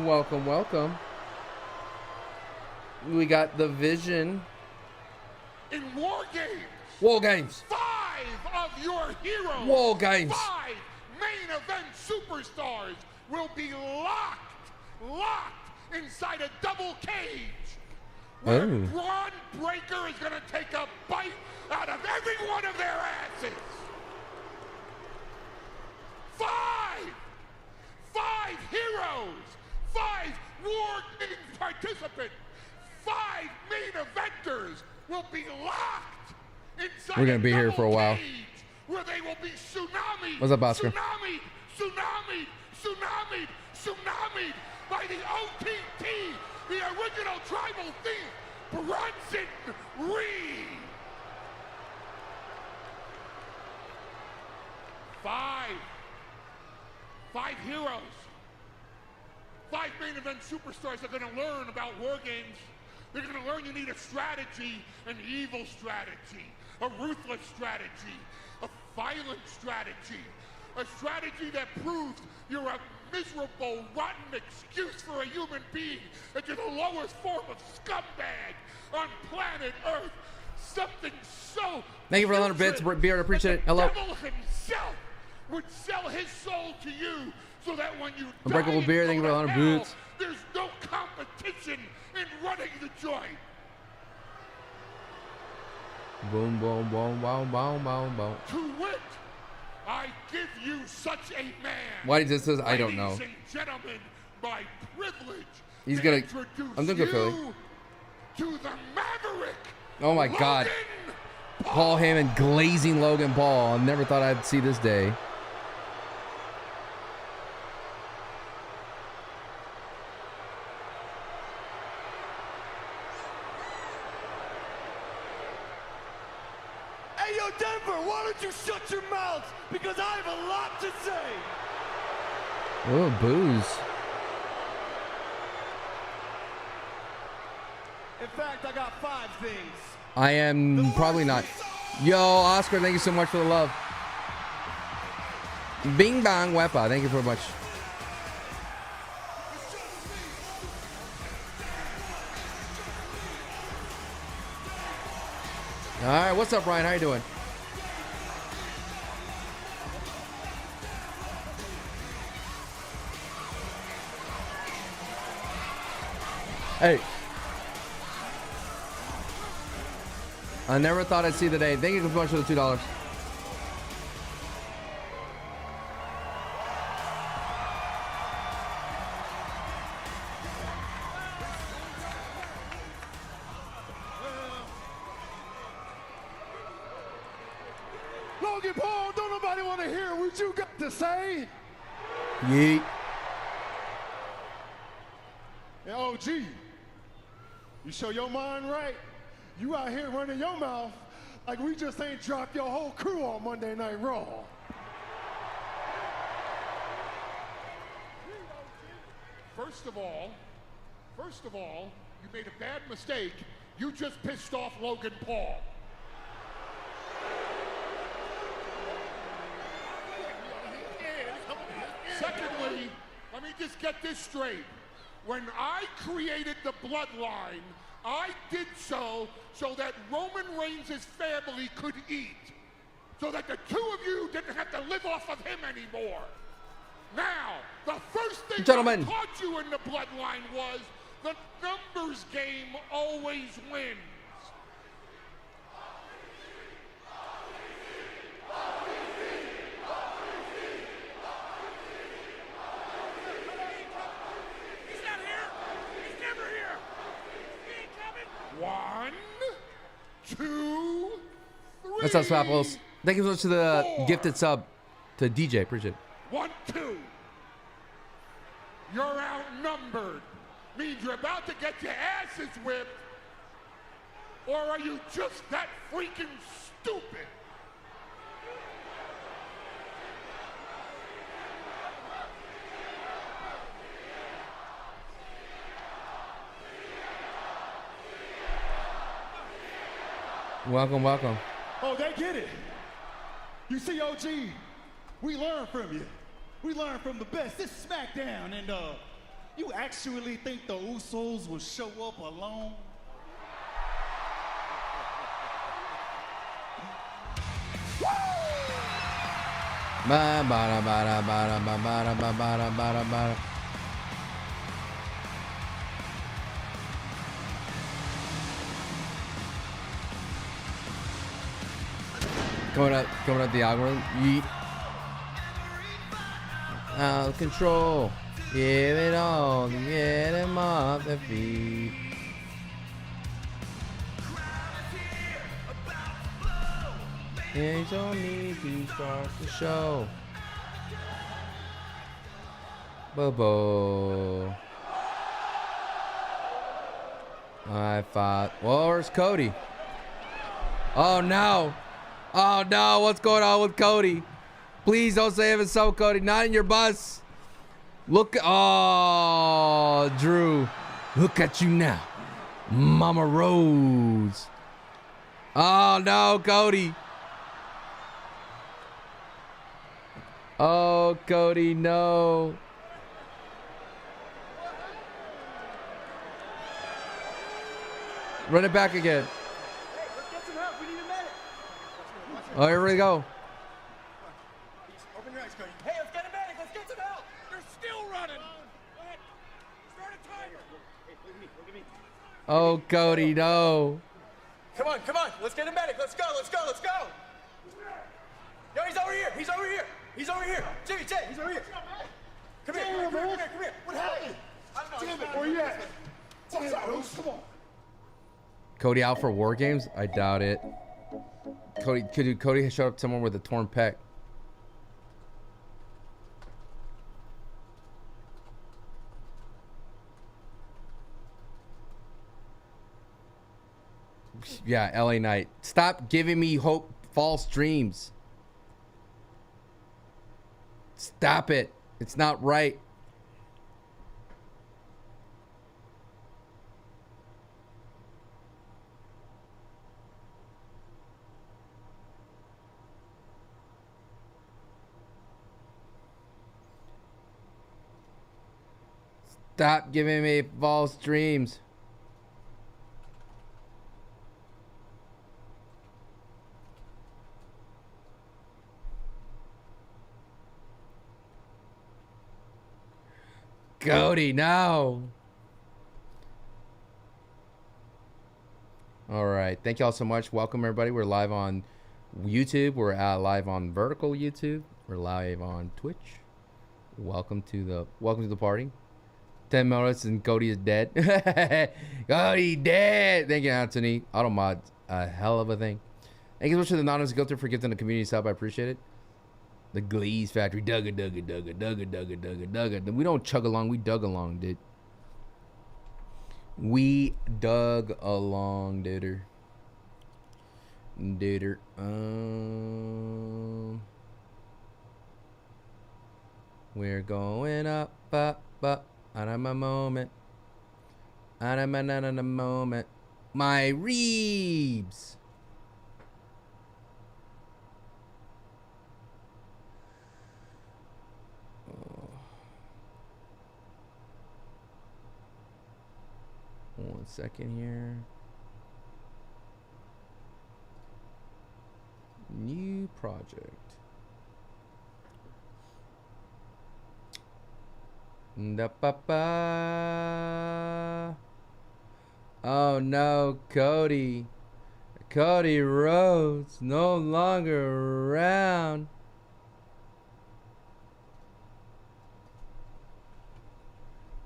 Welcome, welcome. We got the Vision. In War Games. War Games. 5 of your heroes. War Games. 5 main event superstars will be locked inside a double cage. Where Braun Breaker is going to take a bite out of every one of their asses. 5 heroes. 5 War Games participants. 5 main eventers will be locked inside. We're gonna be here for a while. Where they will be tsunami. What's up, Oscar? Tsunami by the OTT, the original tribal thief, Bronson Reed. 5 heroes. 5 main event superstars are going to learn about War Games. They're going to learn you need a strategy, an evil strategy, a ruthless strategy, a violent strategy, a strategy that proves you're a miserable, rotten excuse for a human being, that you're the lowest form of scumbag on planet Earth. Something so Thank you for 100 bits, Beard. Appreciate it. Hello. The devil himself would sell his soul to you so that when you Unbreakable die Beard. and Thank you go for to 100 hell, bits. there's no competition in running the joint. Boom, boom, boom, boom, boom, boom, boom. To wit, I give you such a man. Why does this says I don't know? Ladies and gentlemen, my privilege. He's to gonna. introduce I'm gonna go Philly. you to the Maverick. Oh my God. Logan Paul Heyman glazing Logan Paul. I never thought I'd see this day. Hey, yo, Denver, why don't you shut your mouth? Because I have a lot to say. Oh, booze. In fact, I got 5 things. I am probably not. Yo, Oscar, thank you so much for the love. Bing Bang Wepa, thank you very much. All right, what's up, Ryan? How you doing? Hey. I never thought I'd see the day. Thank you so much for the $2. Logan Paul, don't nobody want to hear what you got to say. Yeet. And OG, you show your mind right. You out here running your mouth like we just ain't dropped your whole crew on Monday Night Raw. First of all, you made a bad mistake. You just pissed off Logan Paul. Secondly, let me just get this straight. When I created the bloodline, I did so that Roman Reigns' family could eat. So that the two of you didn't have to live off of him anymore. Now, the first thing Gentlemen. I taught you in the bloodline was the numbers game always wins. He's not here. He's never here. He ain't coming. 1, 2, 3. What's up, Swapples? Thank you so much to the 4. gifted sub to DJ. Appreciate it. 1, 2. You're outnumbered. Means you're about to get your asses whipped. Or are you just that freaking stupid? Welcome, welcome. Oh, they get it. You see, OG, we learn from you. We learn from the best. This is Smackdown, and You actually think the Usos will show up alone? Ba ba da ba da ba da ba ba da ba ba da ba da ba da. Coming up the algorithm. Yeet. Out of control. Give it all to get him off the feet. Yeah, he's on me to start the show. Bobo. I thought. Well, where's Cody? Oh no. Oh no, what's going on with Cody? Please don't say it was so, Cody. Not in your bus. Look. Oh, Drew. Look at you now. Mama Rose. Oh no, Cody. Oh, Cody, no. Run it back again. Hey, let's get some help. We need a medic. Oh, here we go. Open your eyes, Cody. Hey, let's get a medic. Let's get some help. They're still running. Go ahead. Start a timer. Hey, look at me. Look at me. Oh, Cody, no. Come on, come on. Let's get a medic. Let's go. Let's go. Let's go. Yo, he's over here. He's over here. He's over here. Jimmy, Jay, he's over here. Come here. Come here. Come here. Come here. What happened? I don't know. Damn it, where you at? What's up, Bruce? Come on. Cody out for War Games? I doubt it. Cody showed up someone with a torn pec. Yeah, LA Knight. Stop giving me hope, false dreams. Stop it. It's not right. Stop giving me false dreams. Cody, no. All right. Thank you all so much. Welcome, everybody. We're live on YouTube. We're live on vertical YouTube. We're live on Twitch. Welcome to the party. 10 minutes and Cody is dead. Cody dead. Thank you, Anthony. Auto mods, a hell of a thing. Thank you so much to the anonymous guilty for gifting the community sub. I appreciate it. The Glees Factory. Dugga. We don't chug along. We dug along, dude. We dug along, dude. We're going up. Out of my moment. Out of my moment. My Reebs. Oh. 1 second here. New project. Da-ba-ba. Oh no, Cody. Cody Rhodes no longer around.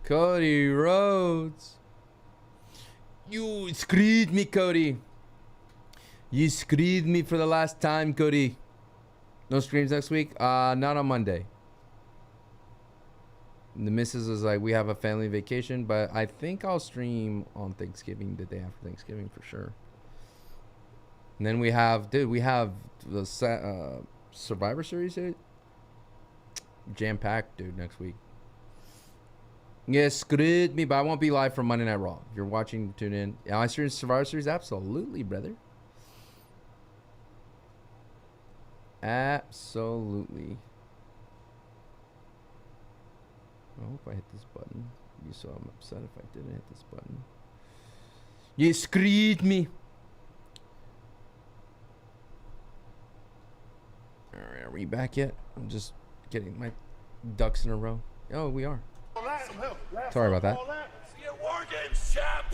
Cody Rhodes. You screwed me, Cody. You screwed me for the last time, Cody. No streams next week? Not on Monday. The missus was like, we have a family vacation, but I think I'll stream on Thanksgiving, the day after Thanksgiving for sure. And then we have the Survivor Series, dude. Jam-packed, dude, next week. Yeah, screwed me, but I won't be live for Monday Night Raw. If you're watching, tune in. Yeah, I stream Survivor Series? Absolutely, brother. Absolutely. I hope I hit this button. You saw I'm upset if I didn't hit this button. You screwed me. Alright, are we back yet? I'm just getting my ducks in a row. Oh, we are. Sorry about that. See you at War Games, champ.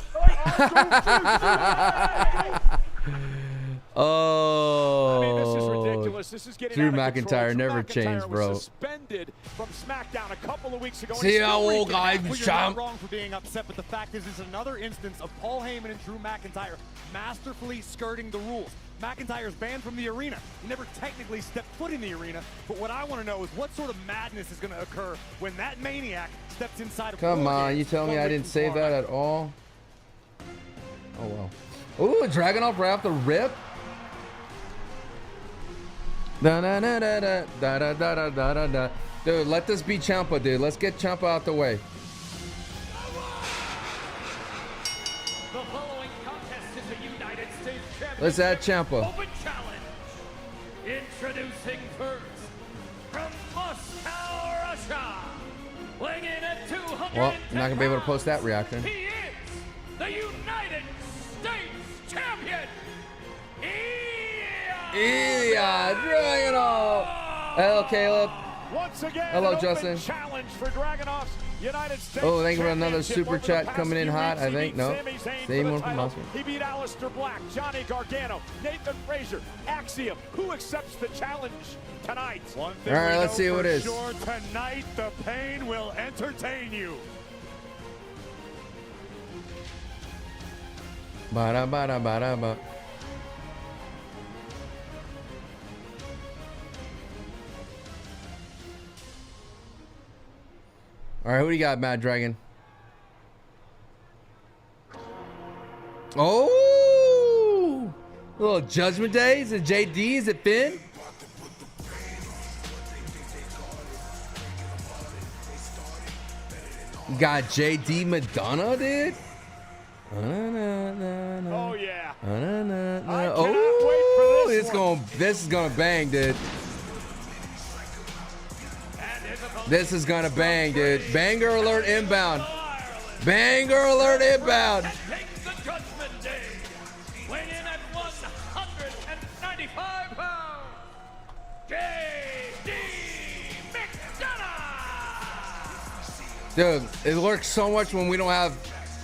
Oh, I mean, this is ridiculous. This is getting Drew out of control. McIntyre Drew never McIntyre changed, bro. was suspended from Smackdown a couple of weeks ago. and See he's how still old wreaking guy havoc. Well, you're champ. not wrong for being upset, but the fact is, it's another instance of Paul Heyman and Drew McIntyre masterfully skirting the rules. McIntyre's banned from the arena. He never technically stepped foot in the arena, but what I want to know is what sort of madness is going to occur when that maniac steps inside of Come War on, Games you tell me one I week didn't from save tomorrow that night. at all? Oh well. Ooh, Dragunov right off the rip. Da da da da da da da da da da da. Dude, let this be Ciampa, dude. Let's get Ciampa out the way. The following contest is a United States Championship Let's add Ciampa. Open Challenge. Introducing first from Moscow, Russia, weighing in at 210 Well, I'm not gonna be able to post that reaction. He is the United States Champion, Yeah, Dragunov. Hello, Caleb. Once again, Hello, an open Justin. challenge for Dragunov's United States Oh, thank you for another Championship. super Over the chat past coming in few hot, weeks, I he think. beat No. Sami Zayn Same for one the from title. last week. He beat Aleister Black, Johnny Gargano, Nathan Frazier, Axiom. Who accepts the challenge tonight? One thing All right, we let's know see who for it is. Sure, tonight the pain will entertain you. Ba ba da ba da ba. All right, who do you got, Mad Dragon? Oh, a little Judgment Day. Is it JD? Is it Finn? You got JD Madonna, dude. Oh yeah. Oh, cannot wait for this one. This is gonna bang, dude. This is gonna bang, dude. Banger alert inbound. Banger alert inbound. takes the Judgment Day, weighing in at 195 pounds, J.D. McDonough. Dude, it works so much when we don't have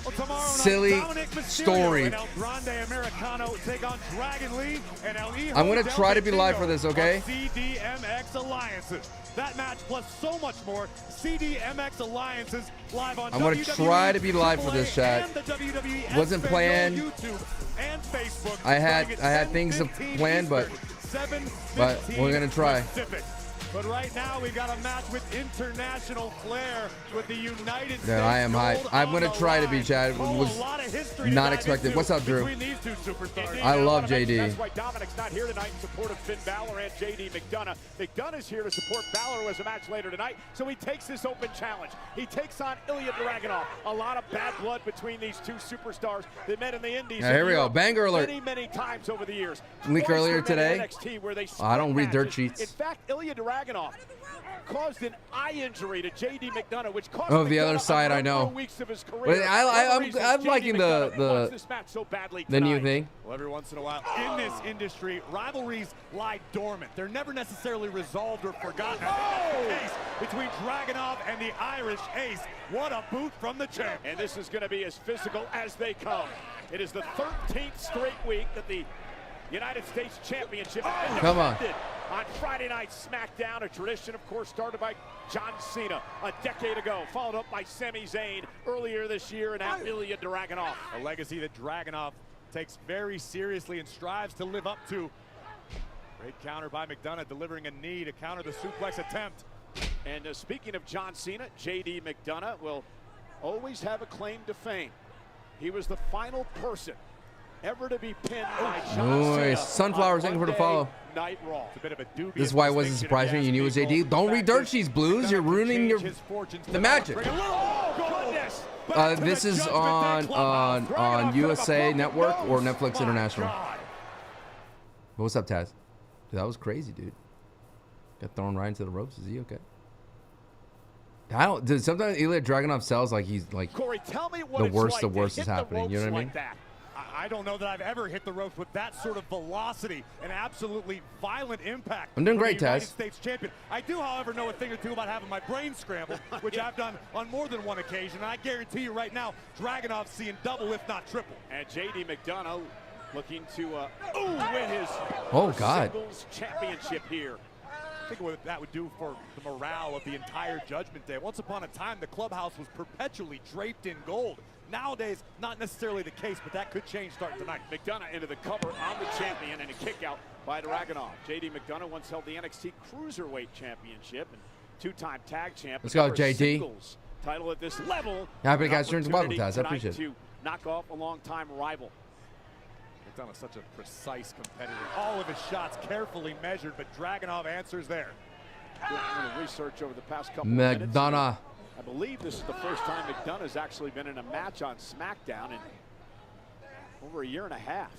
Well, tomorrow night, silly Dominic Mysterio story. and El Grande Americano take on Dragon Lee and El Hijo I'm gonna del try to be live Destino for this, okay? of CDMX Alliances. That match plus so much more. CDMX Alliances live on I'm gonna WWE, try to be live for this, AAA, chat. and the WWE Wasn't Espanol planned. YouTube and Facebook. I had starting at things 7:15 planned, but Eastern, 7:15 we're gonna try. Pacific. But right now we've got a match with international flair with the United States. I am hyped. gold I'm on gonna the try to be, line. Chad. It Oh, was a lot of history to not dive expected. into What's up, Drew? between these two superstars. I love wanna mention JD. That's why Dominic's not here tonight in support of Finn Balor and JD McDonough. McDonough's here to support Balor, who has a match later tonight. So he takes this open challenge. He takes on Ilya Dragunov. A lot of bad blood between these two superstars. They met in the Indies. Yeah, here in we go. Europe Banger alert. many times over the years. Leak Twice earlier for men in today. NXT where they I don't split read dirt matches. sheets. In fact, Ilya Dragunov caused an eye injury to JD McDonough, which cost Oh, the other McDonough side, a I know. number of weeks of his career. But I'm One of the reasons I'm JD liking McDonough the wants this match so badly the new tonight. thing. Well, every once in a while, in this industry, rivalries lie dormant. They're never necessarily resolved or forgotten. I think that's the case between Dragunov and the Irish Ace. What a boot from the champ. And this is going to be as physical as they come. It is the 13th straight week that the United States Championship has been Come on. defended on Friday Night Smackdown, a tradition, of course, started by John Cena a decade ago, followed up by Sami Zayn earlier this year, and now Ilya Dragunov. A legacy that Dragunov takes very seriously and strives to live up to. Great counter by McDonough, delivering a knee to counter the suplex attempt. And speaking of John Cena, JD McDonough will always have a claim to fame. He was the final person ever to be pinned by John Ooh, Cena. Sunflower, on thank you for the Monday follow. Night Raw. It's a bit of a dubious This is why it wasn't distinction, surprising if you knew it was ask JD. people. Don't The read fact dirt is, sheets, Blues. McDonough You're can ruining change your his fortunes the tonight. magic. Bring a little- Oh, goodness. Back to This the is Judgment Day on clubhouse. Dragunov on could have a USA broken Network or nose. Netflix My International. God. But what's up, Taz? Dude, that was crazy, dude. Got thrown right into the ropes. Is he okay? I don't. Dude, sometimes Ilya Dragunov sells like he's like Corey, tell me what the it's worst. like The to worst hit is the happening. You know ropes what I mean? like that. I don't know that I've ever hit the ropes with that sort of velocity and absolutely violent impact. I'm doing from great, the United Taz. States champion. I do, however, know a thing or two about having my brain scrambled, which I've done on more than one occasion. And I guarantee you right now, Dragunov's seeing double, if not triple. And J.D. McDonough looking to win his God. singles championship here. I think what that would do for the morale of the entire Judgment Day. Once upon a time, the clubhouse was perpetually draped in gold. Nowadays, not necessarily the case, but that could change starting tonight. McDonough into the cover on the champion and a kick out by Dragunov. J.D. McDonough once held the NXT Cruiserweight Championship and two-time tag champ. Let's go, Never a JD. singles title at this level. Happy to An catch you. Welcome, opportunity Taz. I tonight appreciate it. to knock off a long-time rival. McDonough's such a precise competitor. All of his shots carefully measured, but Dragunov answers there. Doing a little research over the past couple of minutes. McDonough. I believe this is the first time McDonough's actually been in a match on Smackdown in over a year and a half.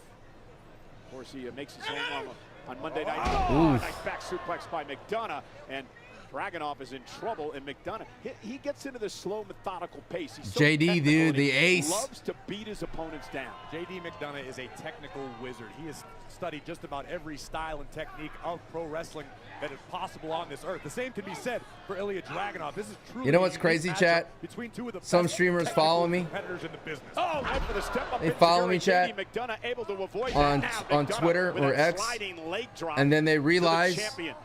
Of course, he makes his home on Monday night. Oof. Nice back suplex by McDonough, and Dragunov is in trouble. And McDonough, he gets into the slow, methodical pace. He's so JD, technical, dude, and he the ace. loves to beat his opponents down. J.D. McDonough is a technical wizard. He has studied just about every style and technique of pro wrestling that is possible on this earth. The same can be said for Ilya Dragunov. This is truly You know what's a unique crazy, matchup chat? between two of the Some best streamers technical follow me. competitors in the business. Oh, right for the step up. They follow me, chat, McDonough able to avoid on- that. Now on McDonough Twitter with or a X, sliding leg drop and then they to the realize champion.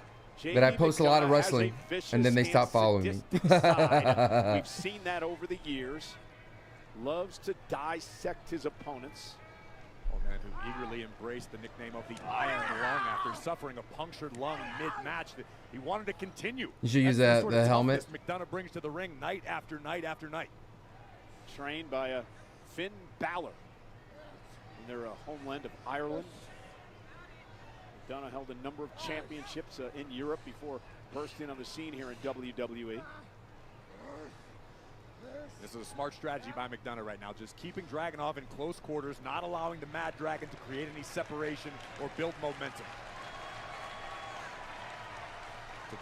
that I post a lot of JD McDonough has wrestling, a vicious and then they stop and following me. sadistic side. We've seen that over the years. Loves to dissect his opponents. Oh, man, who eagerly embraced the nickname of the Iron Lung after suffering a punctured lung mid-match. He wanted to continue. You should use That's sort the of helmet. toughness McDonough brings to the ring night after night after night. Trained by Finn Balor in their homeland of Ireland. McDonough held a number of championships in Europe before bursting on the scene here in WWE. This is a smart strategy by McDonough right now, just keeping Dragunov in close quarters, not allowing the Mad Dragon to create any separation or build momentum.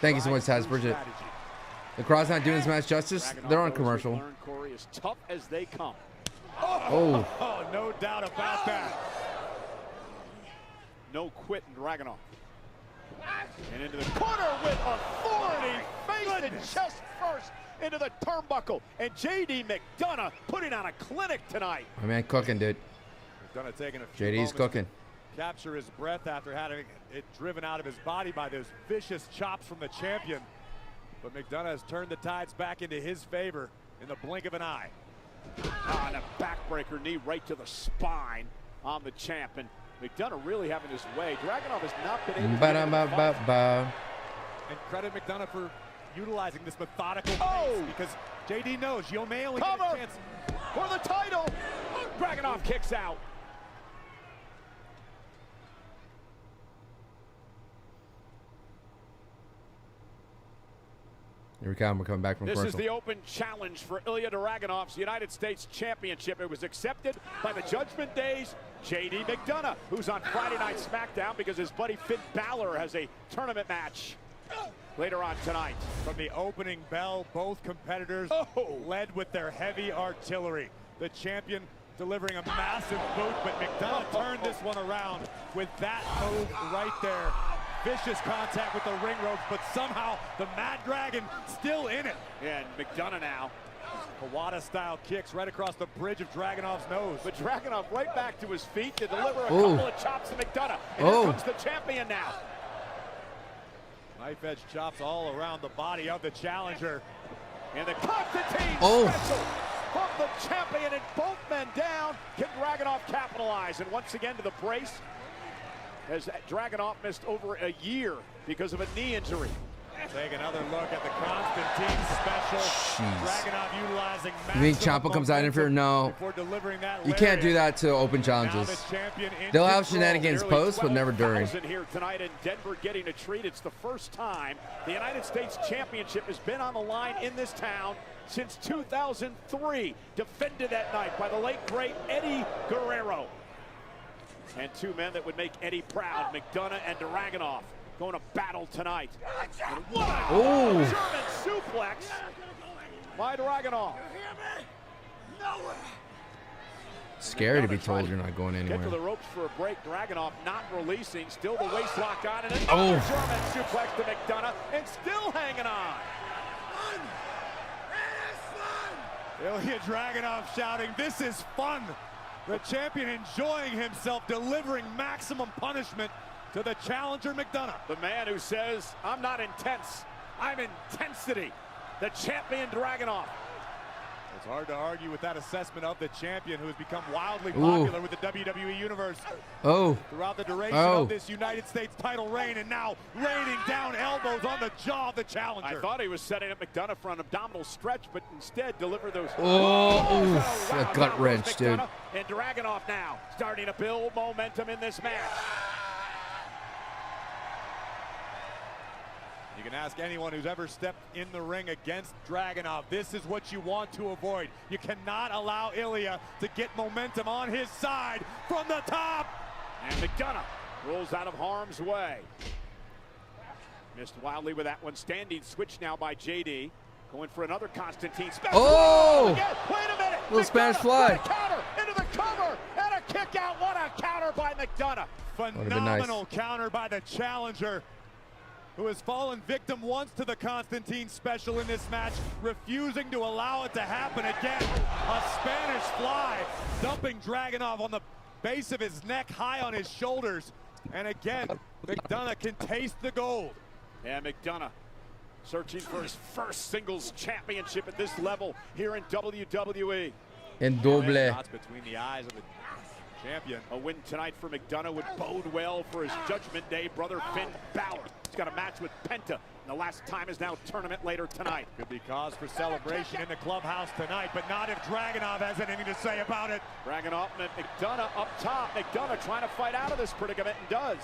Thank you so much, Taz. Bridget. The Cross not doing this match justice. Dragunov They're on knows commercial. with Learn Corey as tough as they come. Oh, Oh, no doubt about that. No quit in Dragunov. And into the corner with authority, face and chest first into the turnbuckle. And J.D. McDonough putting on a clinic tonight. my man cooking, dude. McDonough taking a few JD's moments cooking. to capture his breath after having it driven out of his body by those vicious chops from the champion. But McDonough has turned the tides back into his favor in the blink of an eye. And a backbreaker knee right to the spine on the champ. And McDonough really having his way. Dragunov has not been able to get in the fight. Ba-da-ba-ba-ba. And credit McDonough for utilizing this methodical Oh! pace because JD knows you may only get Cover a chance. for the title. Dragunov kicks out. Here we come. We're coming back from This is commercial. the open challenge for Ilya Dragunov's United States Championship. It was accepted by the Judgment Day's J.D. McDonough, who's on Friday Night Smackdown because his buddy Finn Balor has a tournament match later on tonight. From the opening bell, both competitors led with their heavy artillery. The champion delivering a massive boot, but McDonough turned this one around with that move right there. Vicious contact with the ring ropes, but somehow the Mad Dragon still in it. And McDonough now. Kawada-style kicks right across the bridge of Dragunov's nose. But Dragunov right back to his feet to deliver a Oh. couple of chops to McDonough. And Oh. here comes the champion now. Knife edge chops all around the body of the challenger. And the Constantine Oh. special from the champion, and both men down. Can Dragunov capitalize? And once again to the brace, as Dragunov missed over a year because of a knee injury. Take another look at the Constantine special. Jeez. Dragunov utilizing You think maximum Ciampa comes out in for momentum no? before delivering that You can't do lariat. that to open Now challenges. the champion in They'll have control. shenanigans Nearly post, but never during. 12,000 here tonight in Denver getting a treat. It's the first time the United States Championship has been on the line in this town since 2003. Defended that night by the late, great Eddie Guerrero. And two men that would make Eddie proud, McDonough and Dragunov, going to battle tonight. And what a Oh. German suplex by Dragunov. Scary to be told you're not going Get to the anywhere. ropes for a break. Dragunov not releasing. Still the waist lock on. And another Oh. German suplex to McDonough. And still hanging on. Ilya Dragunov shouting, "This is fun." The champion enjoying himself, delivering maximum punishment to the challenger McDonough. The man who says, I'm not intense, I'm intensity. The champion Dragunov. It's hard to argue with that assessment of the champion, who has become wildly Ooh. popular with the WWE Universe Oh, throughout the duration Oh. of this United States title reign, and now raining down elbows on the jaw of the challenger. I thought he was setting up McDonough for an abdominal stretch, but instead delivered those. Oh, oof, wow, a gut down wrench, goes dude. McDonough, and Dragunov now starting to build momentum in this match. You can ask anyone who's ever stepped in the ring against Dragunov. This is what you want to avoid. You cannot allow Ilya to get momentum on his side from the top. And McDonough rolls out of harm's way. Missed wildly with that one. Standing switch now by JD. Going for another Constantine special. Oh! Again. Wait a minute. Little Spanish McDonough fly. with a counter into the cover and a kick out. What a counter by McDonough. been Phenomenal nice. counter by the challenger, who has fallen victim once to the Constantine special in this match, refusing to allow it to happen again. A Spanish fly, dumping Dragunov on the base of his neck, high on his shoulders. And again, McDonough can taste the gold. And McDonough searching for his first singles championship at this level here in WWE. en doble. Shots between the eyes of the champion. A win tonight for McDonough would bode well for his Judgment Day brother Finn Balor. He's got a match with Penta, and the last time is now tournament later tonight. Could be cause for celebration in the clubhouse tonight, but not if Dragunov has anything to say about it. Dragunov and McDonough up top. McDonough trying to fight out of this predicament and does.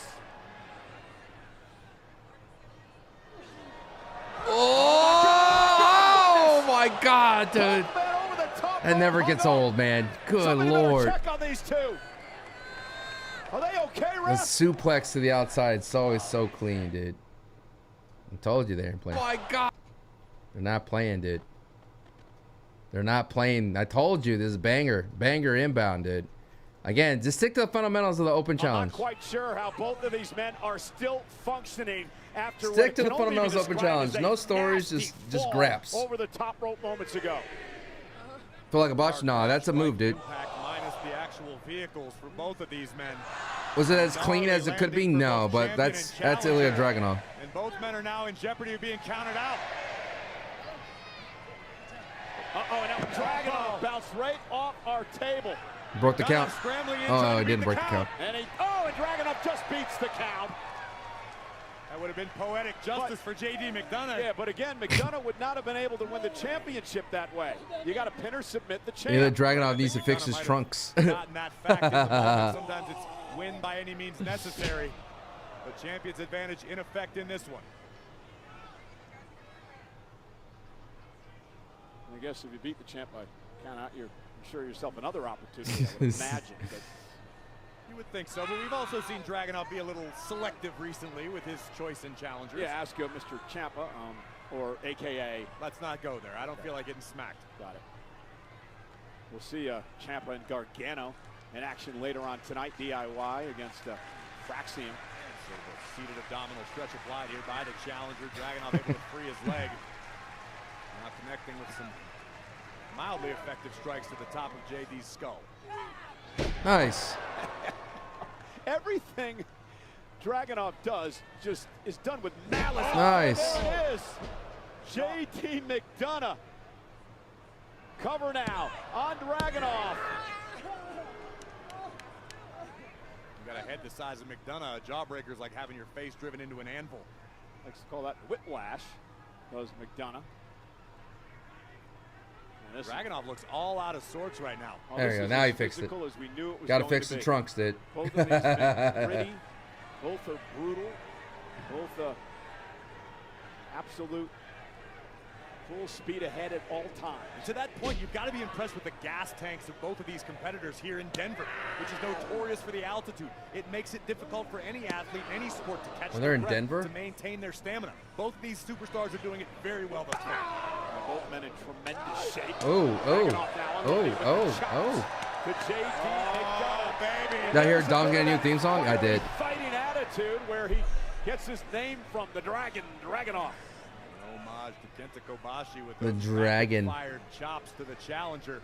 Oh my God, dude. Man over the top That never rope. gets Hung on. old, man. Good Somebody better Lord. check on these two. Are they okay, The ref? suplex to the outside is always so clean, dude. I told you they ain't playing. Oh my God. They're not playing, dude. They're not playing. I told you this is banger. Banger inbound, dude. Again, just stick to the fundamentals of the open I'm challenge. not quite sure how both of these men are still functioning after what Stick to can the only be fundamentals of open described challenge. as a No stories, nasty just fall graps. over the top rope moments ago. Feel like a botch? Nah, that's a move, dude. Impact minus the actual vehicles for both of these men. Was it as clean as it could be? No, but that's Ilya Dragunov. And both men are now in jeopardy of being counted out. Uh-oh, and now Dragunov bounced right off our table. Broke the count. Scrambling in, Oh, trying no, to it beat didn't break the count. And and Dragunov just beats the count. That would have been poetic justice for JD McDonough. Yeah, but again, McDonough would not have been able to win the championship that way. You got to pin or submit the champ. Ilya Dragunov needs to fix his trunks. Forgotten that fact in the moment. Sometimes it's win by any means necessary. But champion's advantage in effect in this one. I guess if you beat the champ by count out, you're sure yourself another opportunity, I would imagine. But You would think so, but we've also seen Dragunov be a little selective recently with his choice in challengers. yeah, ask Mr. Ciampa, or AKA. Let's not go there. I don't feel like getting smacked. Got it. We'll see Ciampa and Gargano in action later on tonight, DIY against Fraxium. So the seated abdominal stretch applied here by the challenger. Dragunov able to free his leg. Now connecting with some mildly effective strikes to the top of JD's skull. Nice. Everything Dragunov does just is done with malice. Nice. There it is. JD McDonough. Cover now on Dragunov. You got a head the size of McDonough. A jawbreaker's like having your face driven into an anvil. Likes to call that whiplash. Does McDonough. Dragunov looks all out of sorts right now. There you go. Now he fixed it. Got to fix the trunks, dude. Both of these men gritty. Both are brutal. Both absolute full speed ahead at all times. To that point, you've got to be impressed with the gas tanks of both of these competitors here in Denver, which is notorious for the altitude. It makes it difficult for any athlete, any sport to catch When they're their in breath, Denver? to maintain their stamina. Both of these superstars are doing it very well thus far. Both men in tremendous shape. Oh, Dragunov now on the lead with the chops to JD McDonough. Baby. Did I hear Dom's getting a new theme song? I did. Fighting attitude where he gets his name from, the Dragunov. Homage to Kenta Kobashi with The those Dragon. fired chops to the challenger.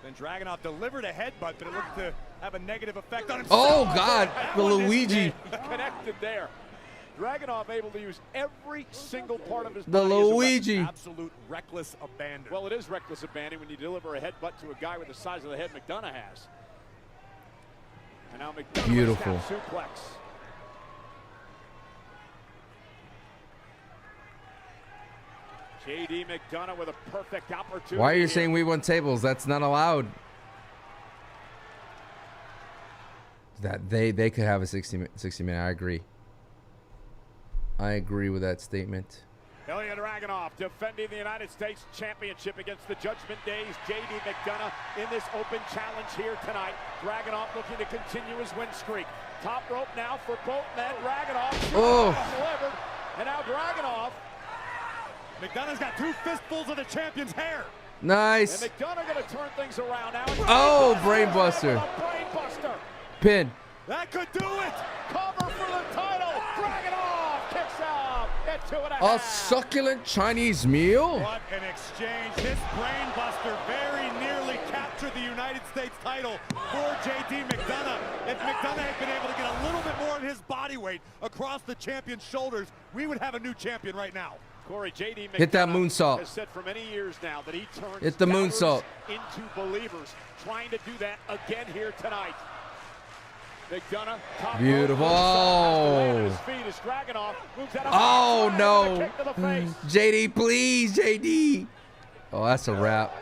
Then Dragunov delivered a headbutt, but it looked to have a negative effect on him. Oh, God. That The one is Luigi. dead. He connected there. Dragunov able to use every single part of his The body as a weapon. Luigi. Absolute reckless abandon. Well, it is reckless abandon when you deliver a headbutt to a guy with the size of the head McDonough has. And now McDonough Beautiful. with a snap suplex. JD McDonough with a perfect opportunity. Why are you here. saying we want tables? That's not allowed. That they could have a 60 minute. I agree. I agree with that statement. Ilya Dragunov defending the United States Championship against the Judgment Day's JD McDonough in this open challenge here tonight. Dragunov looking to continue his win streak. Top rope now for both men. Dragunov delivered. And now Dragunov. McDonough's got 2 fistfuls of the champion's hair. Nice. And McDonough going to turn things around now. Oh, brainbuster. Brainbuster. Pin. That could do it. Cover for the title. Dragunov kicks out at 2.5. A succulent Chinese meal? What an exchange. This brainbuster very nearly captured the United States title for JD McDonough. If McDonough had been able to get a little bit more of his body weight across the champion's shoulders, we would have a new champion right now. Corey, JD McDonough Hit that moonsault. has said for many years now that he turns Hit the doubters moonsault. into believers. Trying to do that again here tonight. McDonough, top Beautiful. rope, his feet as Dragunov moves out of Oh, bounds. no. Kick to the face. JD, please, JD. Oh, that's a wrap.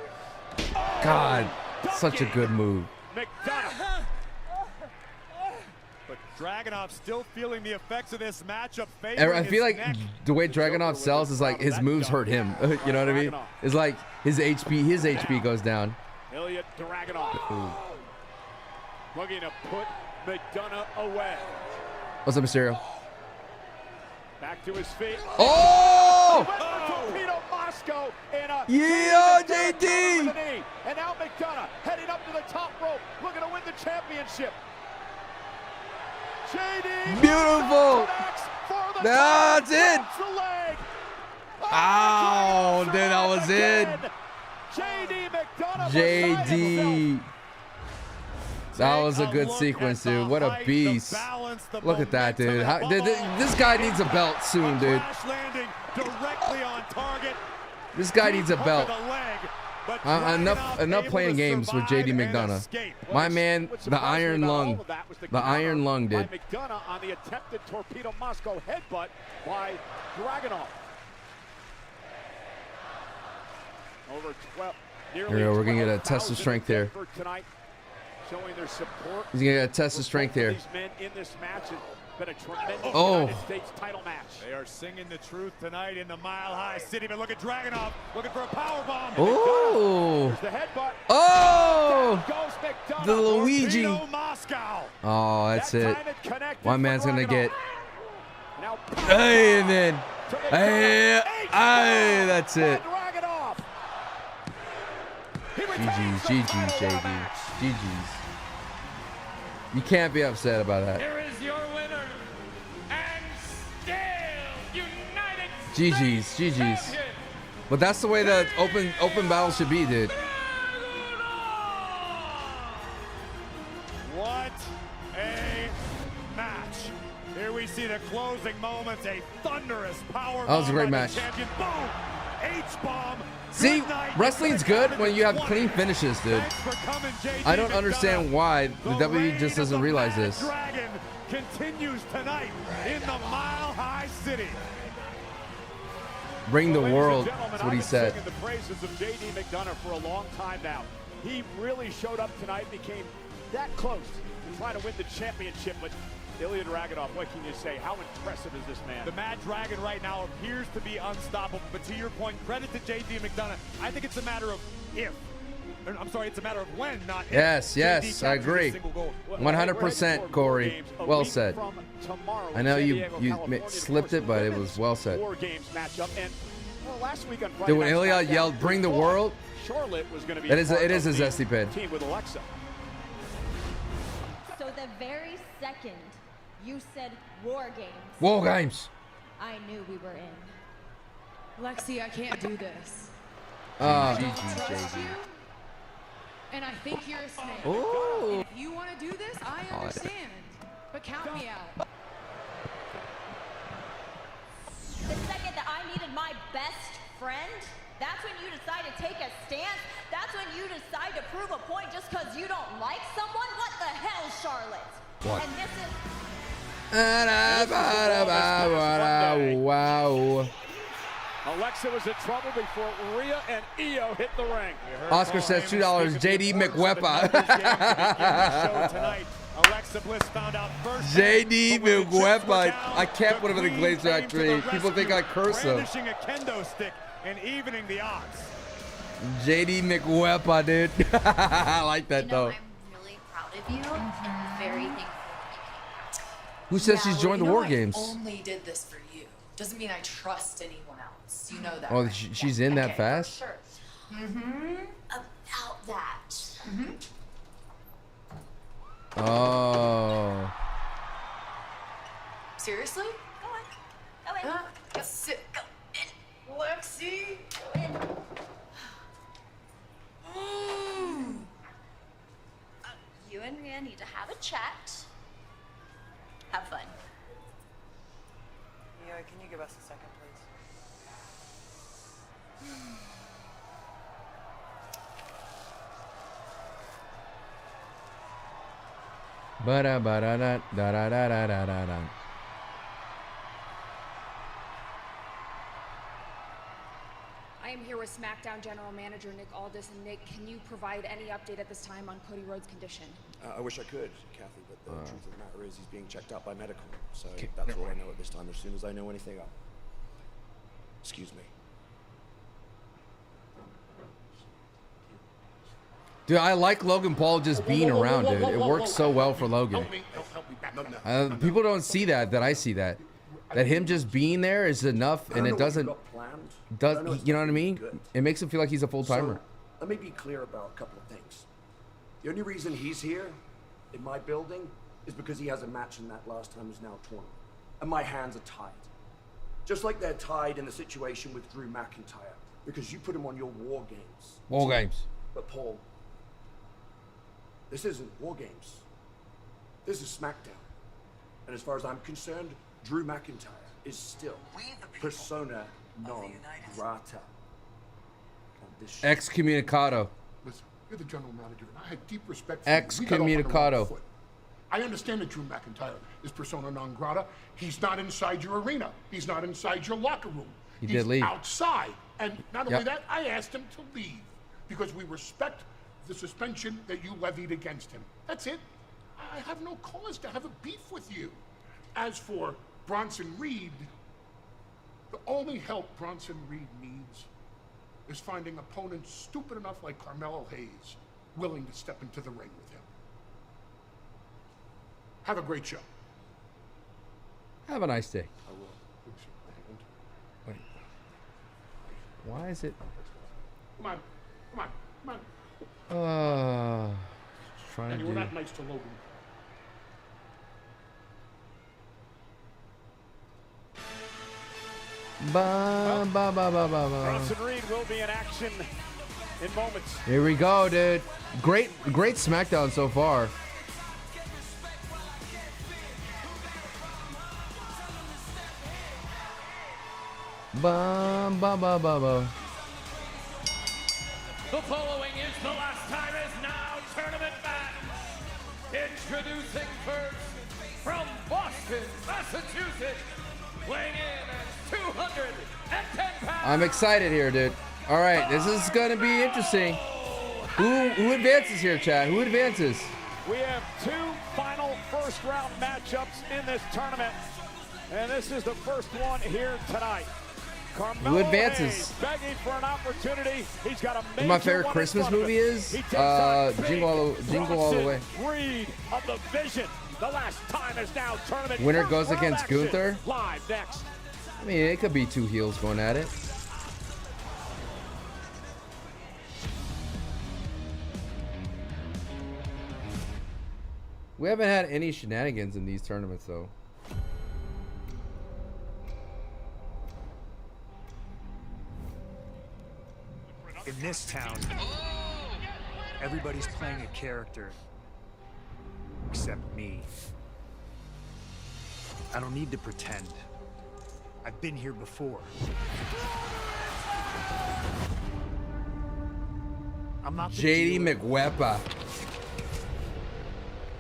God, such a good move. McDonough. But Dragunov still feeling the effects of this matchup. I feel like the way Dragunov sells is like his moves hurt him. You know what I mean? It's like his HP goes down. Ilya Dragunov looking to put McDonough away. What's up, Mysterio? Back to his feet. Oh! Torpedo Moscow in a Yeah, JD. McDonough JD. with a knee. And now McDonough heading up to the top rope, looking to win the championship. JD. Beautiful. connects for the That's title, it. drops the leg. Oh, dude, that was it. Again. JD McDonough. beside himself. JD. That was a good sequence, dude. What a beast. Look at that, dude. This guy needs a belt soon, dude. Directly on target. This guy needs a belt. Enough Enough playing games with JD McDonough. My man, the Iron Lung. The Iron Lung, dude. By McDonough on the attempted Torpedo Moscow headbutt by Dragunov. Over 12. Here we go. We're gonna get a test of strength here. Tonight, showing their support. He's gonna get a test of strength here. These men in this match has been a tremendous Oh. United States title match. They are singing the truth tonight in the Mile High City. But look at Dragunov looking for a power bomb. Oh! There's the headbutt. Oh! Goes McDonough. The Luigi. Torpedo Moscow. Oh, that's it. Time connected One for man's gonna Dragunov. get. Now, Hey, and then. to McDonough. Hey, H-bomb hey, that's it. by Dragunov. He GG's, retains the GG's, title in a JD. match. GG's. You can't be upset about that. Here is your winner, and still United GG's, States GG's. champion, But that's the way the open battle should be, dude. What a match. Here we see the closing moments. A thunderous power That was a bomb great by match. the champion. Boom. H-bomb. See, Good night. wrestling's good when you have 20. clean finishes, dude. Thanks for coming, JD I don't McDonough. understand why the WWE reign just of doesn't the realize Mad this. Dragon continues tonight in the Mile High City. Bring the Ladies and world. gentlemen, That's what I've he been said. singing the praises of JD McDonough for a long time now. He really showed up tonight, became that close to trying to win the championship. But Ilya Dragunov, what can you say? How impressive is this man? The Mad Dragon right now appears to be unstoppable. But to your point, credit to JD McDonough. I think it's a matter of if. I'm sorry, it's a matter of when, not if. Yes, JD yes, I captures agree. a single goal. 100%, Corey. Well said. Tomorrow I know in you San Diego, you California, slipped it, but it was well said. War Games matchup, and Well, last week on Friday Dude, when Night Ilya SmackDown, yelled, "Bring the we thought world," Charlotte was going to be it is part a of the zesty pin. team with Alexa. So the very second you said War Games, War Games. I knew we were in. Lexi, I can't do this. Ah, I don't GG, trust JD. you, and I think you're a snake. Ooh. If you want to do this, I understand. But count me out. The second that I needed my best friend, that's when you decide to take a stance. That's when you decide to prove a point just because you don't like someone. What the hell, Charlotte? What? And this is Wow. Alexa was in trouble before Rhea and Io hit the ring. Oscar says $2. JD McWepa. Alexa Bliss found out first. JD McWepa. I can't put him in the Glaze Factory. People think I curse him. Brandishing a kendo stick and evening the odds. JD McWepa, dude. I like that though. I'm really proud of you. I'm very thankful. Who says she's joined the War Games? I only did this for you. Doesn't mean I trust anyone else. You know that. Oh, right? she's in that fast? Sure. About that. Oh. Seriously? go on. Go in. Sit. Go in. Lexi. Go in. You and Rhea need to have a chat. Have fun. Mia, can you give us a second, please? Ba-da-ba-da-da-da-da-da-da-da. I am here with Smackdown General Manager Nick Aldis. And Nick, can you provide any update at this time on Cody Rhodes' condition? I wish I could, Kathy, but the truth of the matter is he's being checked out by medical. So that's all I know at this time. As soon as I know anything, I'll... Excuse me. Dude, I like Logan Paul just being around, dude. It works so well for Logan. Help me back. No. People don't see that I see that. That him just being there is enough, and it doesn't. You know what I mean? It makes him feel like he's a full timer. So, let me be clear about a couple of things. The only reason he's here in my building is because he has a match in that last time was now tournament. And my hands are tied. Just like they're tied in the situation with Drew McIntyre, because you put him on your War Games. War Games. But Paul, this isn't War Games. This is Smackdown. And as far as I'm concerned, Drew McIntyre is still persona non grata. Excommunicado. Listen, you're the general manager, and I had deep respect for you. Excommunicado. I understand that Drew McIntyre is persona non grata. He's not inside your arena. He's not inside your locker room. He He's did leave. outside. And not only that, I asked him to leave because we respect the suspension that you levied against him. That's it. I have no cause to have a beef with you. As for Bronson Reed, the only help Bronson Reed needs is finding opponents stupid enough like Carmelo Hayes willing to step into the ring with him. Have a great show. Have a nice day. I will. Wait. Why is it? Come on. Trying And to you were do. not nice to Logan. Ba, ba, ba, ba, ba, ba. Bronson Reed will be in action in moments. Here we go, dude. Great SmackDown so far. Ba, ba, ba, ba, ba. The following is the last time is now tournament match. Introducing first from Boston, Massachusetts, weighing in at 210 pounds. I'm excited here, dude. All right, this is gonna be interesting. Who advances here, Chad? Who advances? We have two final first round matchups in this tournament. And this is the first one here tonight. Carmelo Who advances? Hayes begging for an opportunity. He's got a major My favorite one in Christmas front of movie him. is He takes on Jingle All the Way. Bronson Reed of the Vision. The last time is now tournament. Winner first goes round against action. Gunther. Live next. I mean, it could be two heels going at it. We haven't had any shenanigans in these tournaments, though. In this town, everybody's playing a character except me. I don't need to pretend. I've been here before. I'm not the JD dealer. McWepa.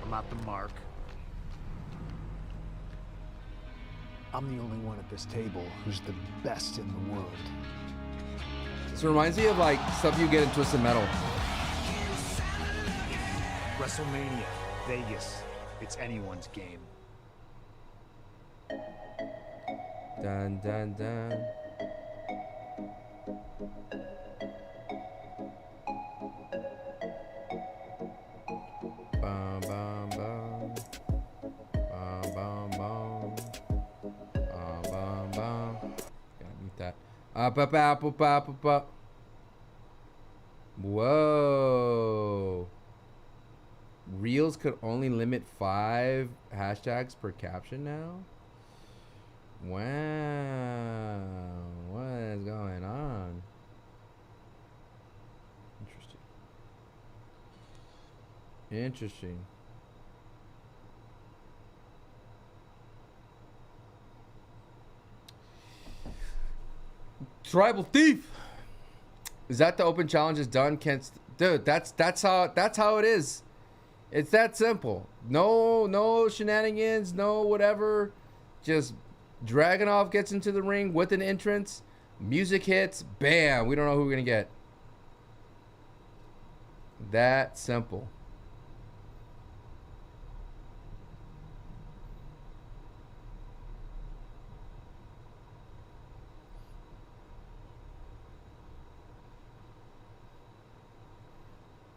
I'm not the mark. I'm the only one at this table who's the best in the world. This reminds me of like stuff you get in Twisted Metal. WrestleMania, Vegas, it's anyone's game. Dun dun dun. Bum bum bum. Bum bum bum. Bum bum bum. Gotta mute that. Up up up up up up up. Whoa. Reels could only limit 5 hashtags per caption now? Wow. What is going on? Interesting. Interesting. Tribal Thief. Is that the open challenge is done? Dude, that's how it is. It's that simple. No shenanigans, no whatever. Just Dragunov gets into the ring with an entrance. Music hits. Bam. We don't know who we're gonna get. That simple.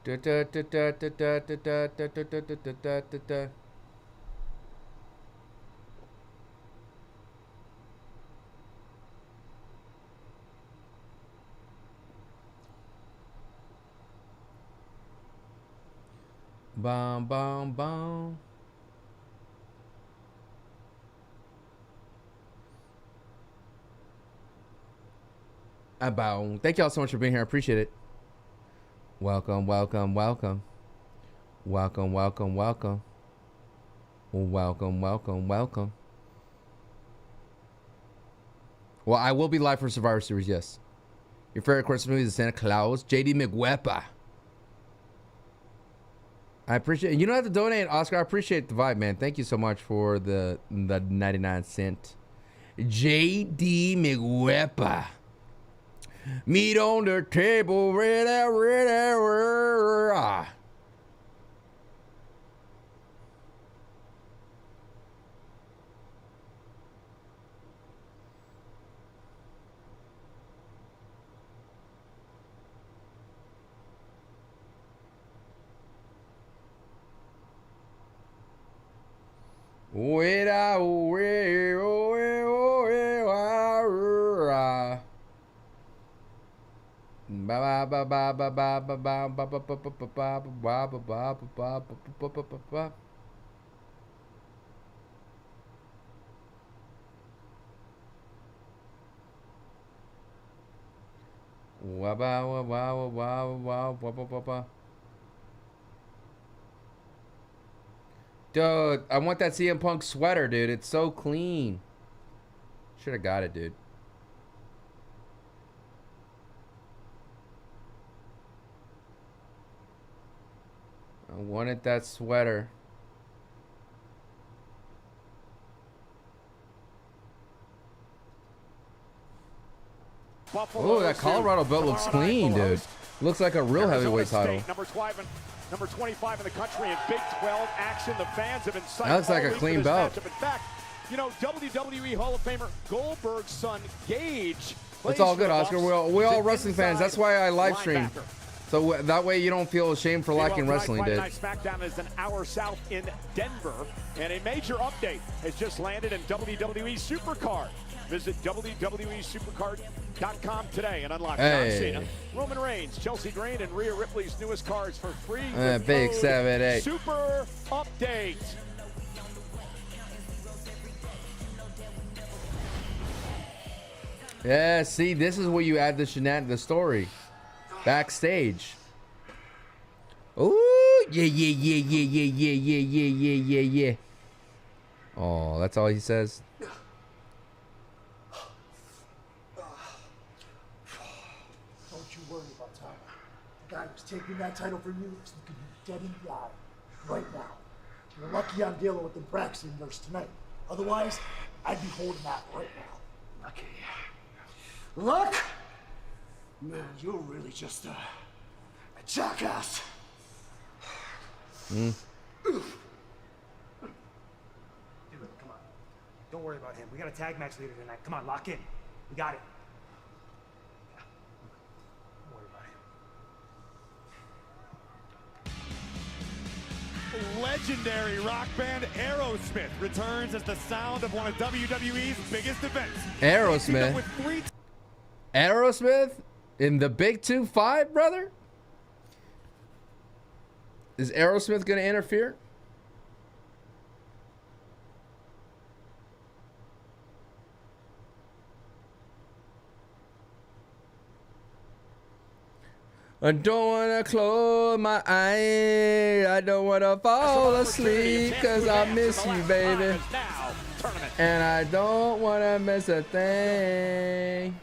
Da, da, da, da, da, da, da, da, da, da, da, da, da, da. Bum bum bum. About. Thank y'all so much for being here. I appreciate it. Welcome, welcome, welcome. Welcome, welcome, welcome. Welcome, welcome, welcome. Well, I will be live for Survivor Series, yes. Your favorite Christmas movie is Santa Claus. JD McWepa. I appreciate. You don't have to donate, Oscar. I appreciate the vibe, man. Thank you so much for the 99 cent. JD McWepa. Meat on the table, Dude, I want that CM Punk sweater, dude. It's so clean. Should have got it, dude. I wanted that sweater. Oh, that Colorado belt looks clean, dude. Looks like a real heavyweight title. Number 25 in the country in Big 12 action. The fans have been psyched. That looks like a clean belt. In fact, you know, WWE Hall of Famer Goldberg's son Gage. It's all good, Oscar. We're all wrestling fans. That's why I live stream. So that way you don't feel ashamed for liking wrestling, dude. Smackdown is an hour south in Denver, and a major update has just landed in WWE Supercard. Visit WWESupercard.com today and unlock Hey. John Cena, Roman Reigns, Chelsea Green, and Rhea Ripley's newest cards for free. Big Code 7-8. Super Update. Yeah, see, this is where you add the story. Backstage. Ooh, yeah. Oh, that's all he says. Don't you worry about Tyler. The guy who's taking that title from you is looking you dead in the eye right now. You're lucky I'm dealing with the Braxton nurse tonight. Otherwise, I'd be holding that right now. Lucky. Luck? Man, you're really just a jackass. Dude, come on. Don't worry about him. We got a tag match later tonight. Come on, lock in. We got it. Don't worry about him. Legendary rock band Aerosmith returns as the sound of one of WWE's biggest events. Aerosmith in the big 2-5, brother? Is Aerosmith going to interfere? I don't want to close my eyes. I don't want to fall asleep because I miss you, baby. And I don't want to miss a thing.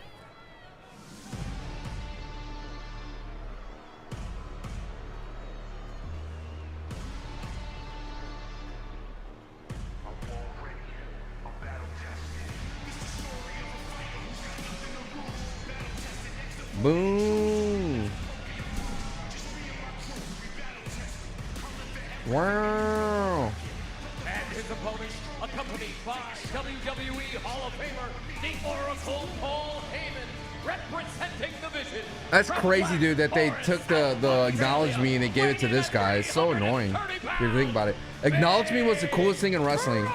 Boom. Wow. And his opponent, accompanied by WWE Hall of Famer, the Oracle Paul Heyman, representing the Vision. That's crazy, dude, that they took the acknowledge me and they gave it to this guy. It's so annoying if you think about it. Acknowledge me was the coolest thing in wrestling.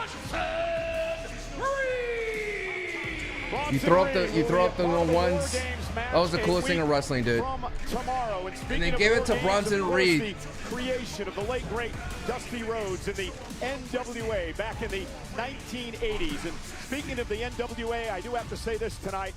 You throw up the little ones. That was the coolest thing in wrestling, dude. And they gave it to Bronson Reed. Creation of the late great Dusty Rhodes in the NWA back in the 1980s. And speaking of the NWA, I do have to say this tonight.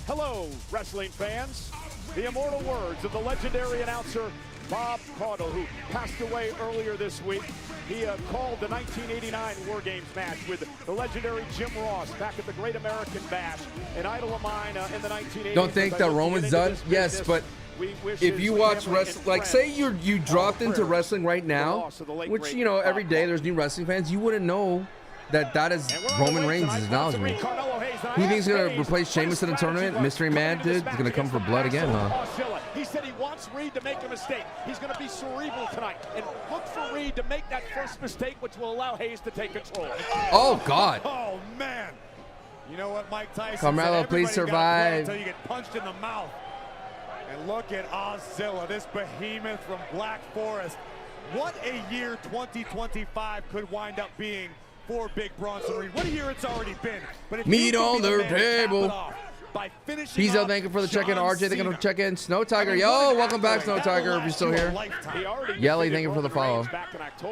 Hello, wrestling fans. The immortal words of the legendary announcer Bob Caudle, who passed away earlier this week. He called the 1989 War Games match with the legendary Jim Ross back at the Great American Bash, an idol of mine in the 1980s. Don't think that Roman's done? Yes, but if you watch wrestling, like say you dropped into wrestling right now, which, you know, every day there's new wrestling fans, you wouldn't know that is Roman Reigns' acknowledgement. Who thinks he's going to replace Sheamus in the tournament? Mystery Man, dude? He's going to come for blood again, huh? He said he wants Reed to make a mistake. He's going to be cerebral tonight and look for Reed to make that first mistake, which will allow Hayes to take control. Oh, God. Oh, man. You know what, Mike Tyson Carmelo, said, please survive. Until you get punched in the mouth. And look at Ozilla, this behemoth from Black Forest. What a year 2025 could wind up being for Big Bronson Reed. What a year it's already been. But if meat on the table. He's out thanking for the check-in. RJ, thanking for the check-in. Snow Tiger, yo, welcome back, Snow Tiger, if you're still here. Yelly, thank you for the follow.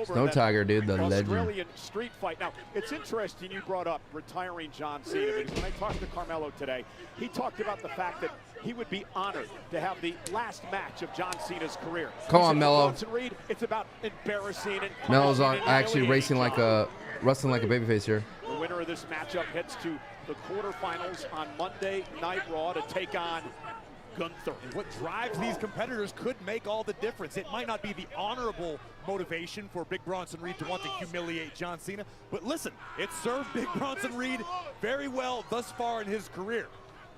Snow Tiger, dude, the legend. Australian street fight. Now, it's interesting you brought up retiring John Cena, because when I talked to Carmelo today, he talked about the fact that he would be honored to have the last match of John Cena's career. Come on, Mello. Reed, it's about embarrassing and Mello's actually racing like wrestling like a babyface here. The winner of this matchup heads to the quarterfinals on Monday Night Raw to take on Gunther. What drives these competitors could make all the difference. It might not be the honorable motivation for Big Bronson Reed to want to humiliate John Cena, but listen, it served Big Bronson Reed very well thus far in his career.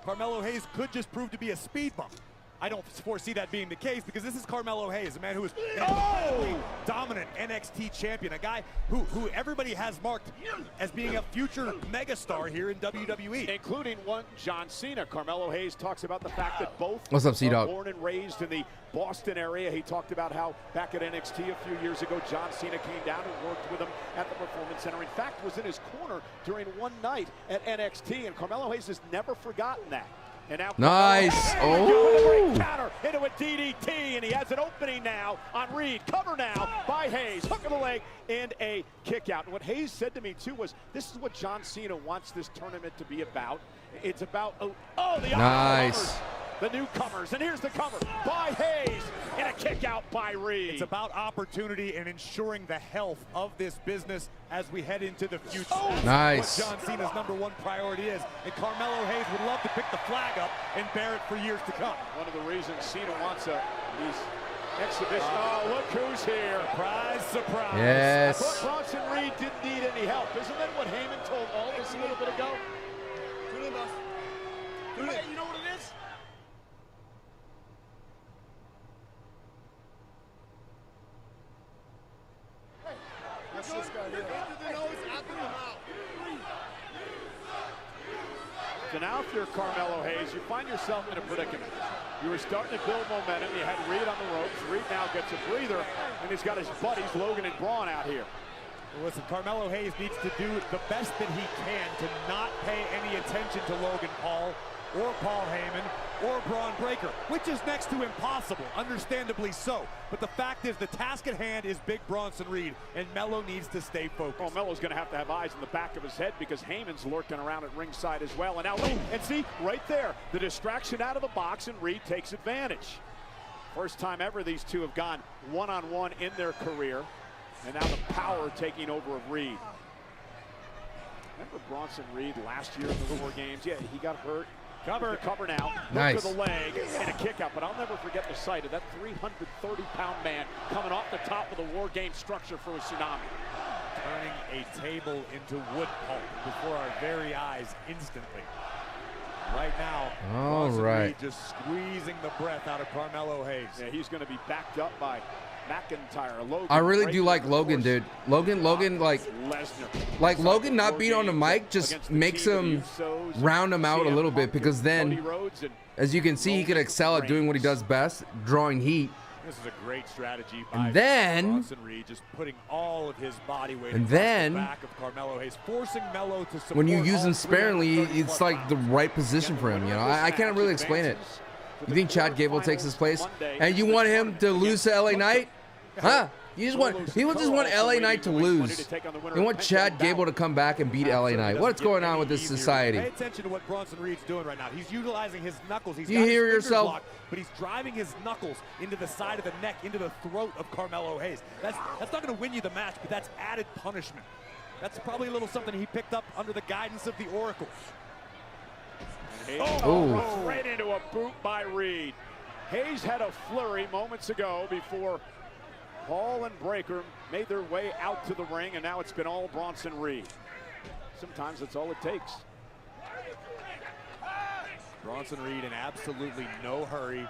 Carmelo Hayes could just prove to be a speed bump. I don't foresee that being the case because this is Carmelo Hayes, a man who is an incredibly dominant NXT champion, a guy who everybody has marked as being a future megastar here in WWE. Including one John Cena. Carmelo Hayes talks about the fact that both What's up, C-Dog? are born and raised in the Boston area. He talked about how back at NXT a few years ago, John Cena came down and worked with him at the Performance Center. In fact, was in his corner during one night at NXT, and Carmelo Hayes has never forgotten that. And now nice. Oh, counter into a DDT, and he has an opening now on Reed. Cover now by Hayes. Hook of the leg and a kick out. And what Hayes said to me too was, this is what John Cena wants this tournament to be about. It's about the nice. The newcomers, and here's the cover by Hayes and a kick out by Reed. It's about opportunity and ensuring the health of this business as we head into the future. Nice. What John Cena's #1 priority is, and Carmelo Hayes would love to pick the flag up and bear it for years to come. One of the reasons Cena wants these exhibitions. Oh, look who's here. Surprise, surprise. Yes. I thought Bronson Reed didn't need any help. Isn't that what Heyman told Aldis a little bit ago? Tune in, boss. Tune in. You know what it is? So now if you're Carmelo Hayes, you find yourself in a predicament. You were starting to build momentum. You had Reed on the ropes. Reed now gets a breather, and he's got his buddies Logan and Braun out here. Well, listen, Carmelo Hayes needs to do the best that he can to not pay any attention to Logan Paul or Paul Heyman or Braun Breaker, which is next to impossible, understandably so. But the fact is, the task at hand is Big Bronson Reed, and Melo needs to stay focused. Oh, Melo's going to have eyes in the back of his head because Heyman's lurking around at ringside as well. And now, and see, right there, the distraction out of the box, and Reed takes advantage. First time ever these two have gone one-on-one in their career. And now the power taking over of Reed. Remember Bronson Reed last year in the War Games? Yeah, he got hurt. Cover now. Nice. Hook of the leg and a kick out. But I'll never forget the sight of that 330-pound man coming off the top of the War Game structure for a tsunami. Turning a table into wood pulp before our very eyes instantly. Right now, Bronson Reed just squeezing the breath out of Carmelo Hayes. Yeah, he's going to be backed up by McIntyre. Logan, I really do like Logan, dude. Logan, like Logan not being on the mic just makes him round him out a little bit, because then, as you can see, he can excel at doing what he does best, drawing heat. This is a great strategy by Bronson Reed, just putting all of his body weight across the back of Carmelo Hayes, forcing Melo to support. When you use him sparingly, it's like the right position for him. You know, I can't really explain it. You think Chad Gable takes his place, and you want him to lose to LA Knight? Huh? You just want LA Knight to lose. You want Chad Gable to come back and beat LA Knight. What's going on with this society? Pay attention to what Bronson Reed's doing right now. He's utilizing his knuckles. He's you hear yourself? Blocked, but he's driving his knuckles into the side of the neck, into the throat of Carmelo Hayes. That's not going to win you the match, but that's added punishment. That's probably a little something he picked up under the guidance of the Oracle. Oh, right into a boot by Reed. Hayes had a flurry moments ago before Paul and Breaker made their way out to the ring, and now it's been all Bronson Reed. Sometimes that's all it takes. Bronson Reed in absolutely no hurry.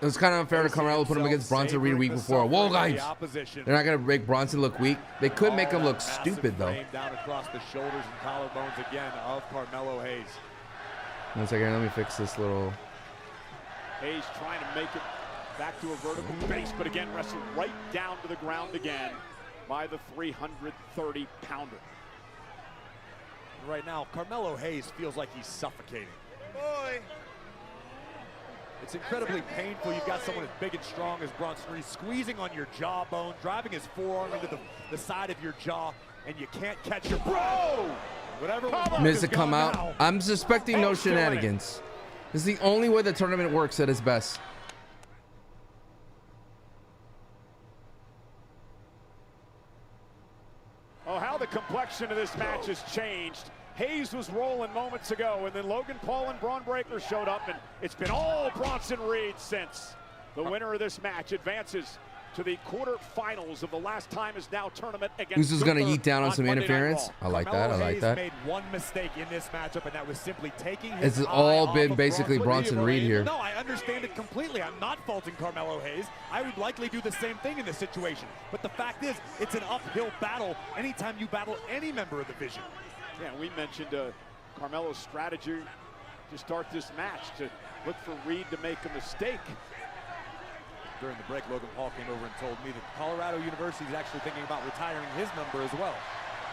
It was kind of unfair to Carmelo put him against Bronson Reed a week before. Whoa, guys! They're not going to make Bronson look weak. They could make him look stupid, though. Down across the shoulders and collarbones again of Carmelo Hayes. 1 second, let me fix this little. Hayes trying to make it back to a vertical base, but again wrestled right down to the ground again by the 330-pounder. Right now, Carmelo Hayes feels like he's suffocating. It's incredibly painful. You've got someone as big and strong as Bronson Reed squeezing on your jawbone, driving his forearm into the side of your jaw, and you can't catch your breath. Whatever Miz to come out. Now. I'm suspecting no shenanigans. This is the only way the tournament works at its best. Oh, how the complexion of this match has changed. Hayes was rolling moments ago, and then Logan Paul and Braun Breaker showed up, and it's been all Bronson Reed since. The winner of this match advances to the quarterfinals of the Last Time Is Now tournament against Usos gonna Gunther eat down on some Monday Night interference. Raw. I like that. I Carmelo like Hayes that. made one mistake in this matchup, and that was simply taking his It's eye all off been of basically Bronson Reed here. No, I understand it completely. I'm not faulting Carmelo Hayes. I would likely do the same thing in this situation. But the fact is, it's an uphill battle anytime you battle any member of the Vision. Yeah, we mentioned Carmelo's strategy to start this match, to look for Reed to make a mistake. During the break, Logan Paul came over and told me that Colorado University is actually thinking about retiring his number as well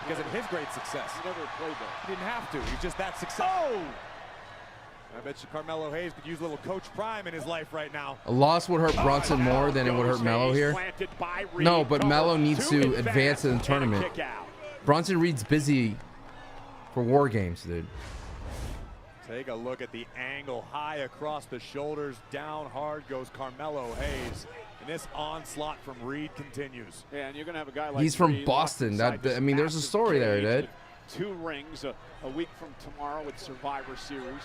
because of his great success. He never played that. He didn't have to. He's just that successful. Oh! I bet you Carmelo Hayes could use a little Coach Prime in his life right now. A loss would hurt Bronson more than it would hurt Melo here. No, but Melo needs to advance in the tournament. Bronson Reed's busy for War Games, dude. Take a look at the angle, high across the shoulders, down hard goes Carmelo Hayes. And this onslaught from Reed continues. Yeah, and you're going to have a guy like He's from Reed Boston. I mean, there's a story there, dude. 2 rings a week from tomorrow with Survivor Series.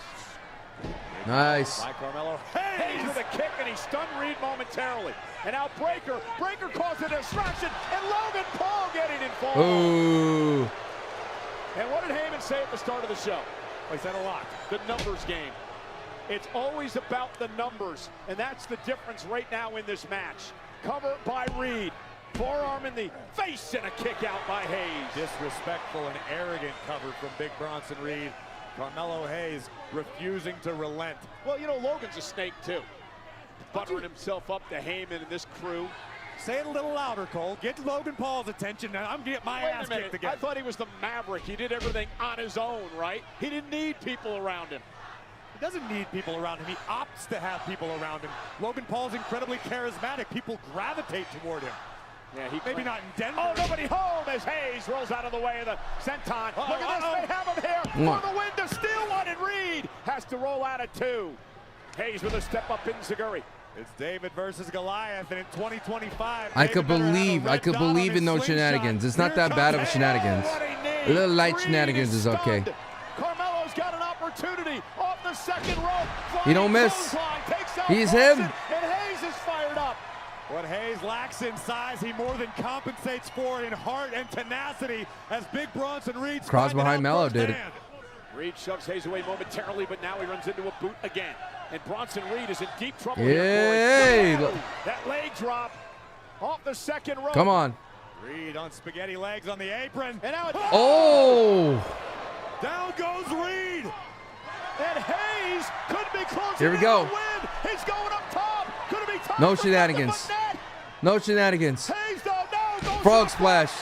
Nice. By Carmelo Hayes with a kick, and he stunned Reed momentarily. And now Breaker caused a distraction, and Logan Paul getting involved. Ooh. And what did Heyman say at the start of the show? He said a lot. The numbers game. It's always about the numbers, and that's the difference right now in this match. Cover by Reed. Forearm in the face and a kick out by Hayes. Disrespectful and arrogant cover from Big Bronson Reed. Carmelo Hayes refusing to relent. Well, you know, Logan's a snake too. Buttering himself up to Heyman and this crew. Say it a little louder, Cole. Get Logan Paul's attention. Now I'm getting my ass kicked again. I thought he was the Maverick. He did everything on his own, right? He didn't need people around him. He doesn't need people around him. He opts to have people around him. Logan Paul's incredibly charismatic. People gravitate toward him. Yeah, he maybe not in Denver. Oh, nobody home as Hayes rolls out of the way of the senton. Look at this, they have him here for the win to steal one, and Reed has to roll out at 2. Hayes with a step up in Zaguri. It's David versus Goliath, and in 2025, I could believe in those shenanigans. It's not that bad of a shenanigans. A little light shenanigans is okay. Carmelo's got an opportunity off the second rope. He don't miss. He's him. And Hayes is fired up. What Hayes lacks in size, he more than compensates for in heart and tenacity as Big Bronson Reed cross behind Melo did it. Reed shoves Hayes away momentarily, but now he runs into a boot again. And Bronson Reed is in deep trouble here. That leg drop off the second rope. Come on. Reed on spaghetti legs on the apron. And now it's down goes Reed. And Hayes could be close. Here we go. He's going up top. Could it be top? No shenanigans. No shenanigans. Hayes don't know. Frog splash.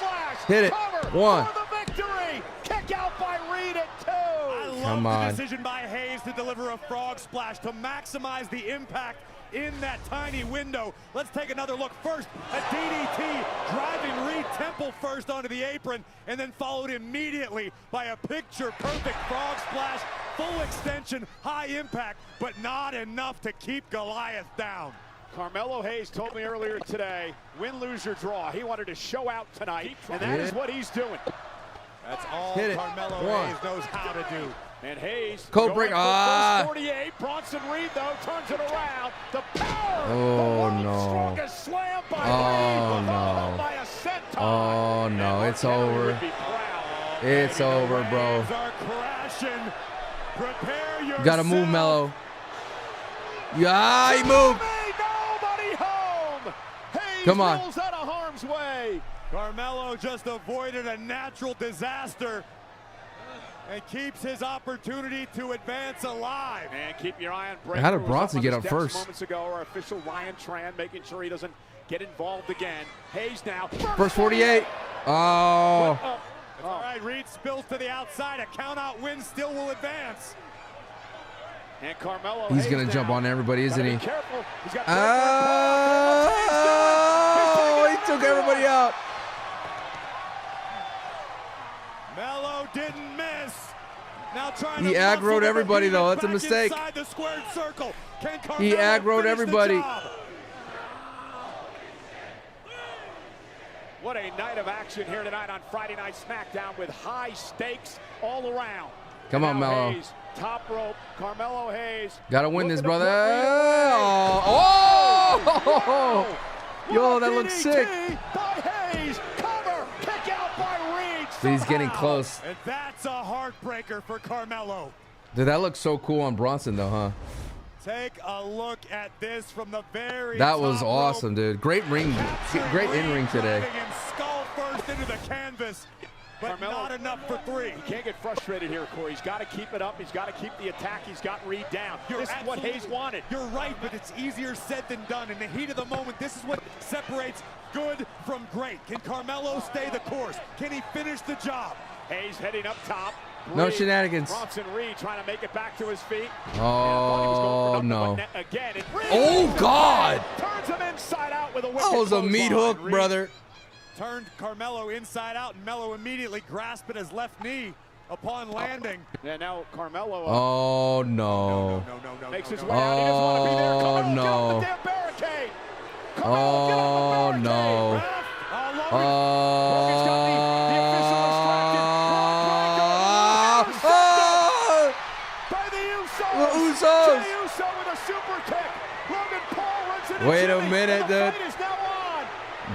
Hit it. 1. For the victory. Kick out by Reed at 2. I love the decision by Hayes to deliver a frog splash to maximize the impact in that tiny window. Let's take another look first at DDT, driving Reed Temple first onto the apron, and then followed immediately by a picture-perfect frog splash, full extension, high impact, but not enough to keep Goliath down. Carmelo Hayes told me earlier today, win, lose, or draw. He wanted to show out tonight, and that is what he's doing. That's all Carmelo Hayes knows how to do. And Hayes Code break. 48. Bronson Reed, though, turns it around. The power. Oh, the no. strongest slam by Oh, Reed. no. By a senton. Oh, no. It's over. It's over, bro. Are crashing. Prepare yourself. Gotta move, Melo. Yeah, he moved. Nobody home. Hayes Come on. rolls out of harm's way. Carmelo just avoided a natural disaster and keeps his opportunity to advance alive. And keep your eye on Breaker. How did Bronson get up first? Moments ago, our official Ryan Tran making sure he doesn't get involved again. Hayes now. First 48. Oh. All right, Reed spills to the outside. A count-out win still will advance. And Carmelo. He's going to jump on everybody, isn't he? Careful. He's got he took everybody out. Melo didn't miss. Now trying He to aggroed everybody, though. That's a mistake. The squared circle. He aggroed everybody. What a night of action here tonight on Friday Night SmackDown with high stakes all around. Come on, Melo. Hayes, top rope. Carmelo Hayes. Gotta win this, brother. Yo, that looks sick. By Hayes. Cover. Kick out by Reed. He's getting close. And that's a heartbreaker for Carmelo. Dude, that looks so cool on Bronson, though, huh? Take a look at this from the very That was top awesome, rope. dude. Great ring, great in-ring today. Driving him skull first into the canvas, but Carmelo, not enough for three. He can't get frustrated here, Corey. He's got to keep it up. He's got to keep the attack. He's got Reed down. This is what Hayes wanted. You're right, but it's easier said than done. In the heat of the moment, this is what separates good from great. Can Carmelo stay the course? Can he finish the job? Hayes heading up top. No Reed, shenanigans. Bronson Reed trying to make it back to his feet. Oh, no. Again, and Oh, God. Turns him inside out with a That was a meat hook, brother. Turned Carmelo inside out, and Melo immediately grasped at his left knee upon landing. Yeah, now Carmelo. Oh, no. Makes his way out. He doesn't want to be there. Carmelo, get off the damn barricade. Carmelo, get off the barricade. No. Logan's got the official distracted. By the Usos. Jey Uso with a super kick. Logan Paul runs into Wait a Jimmy, minute, and the dude. fight is now on.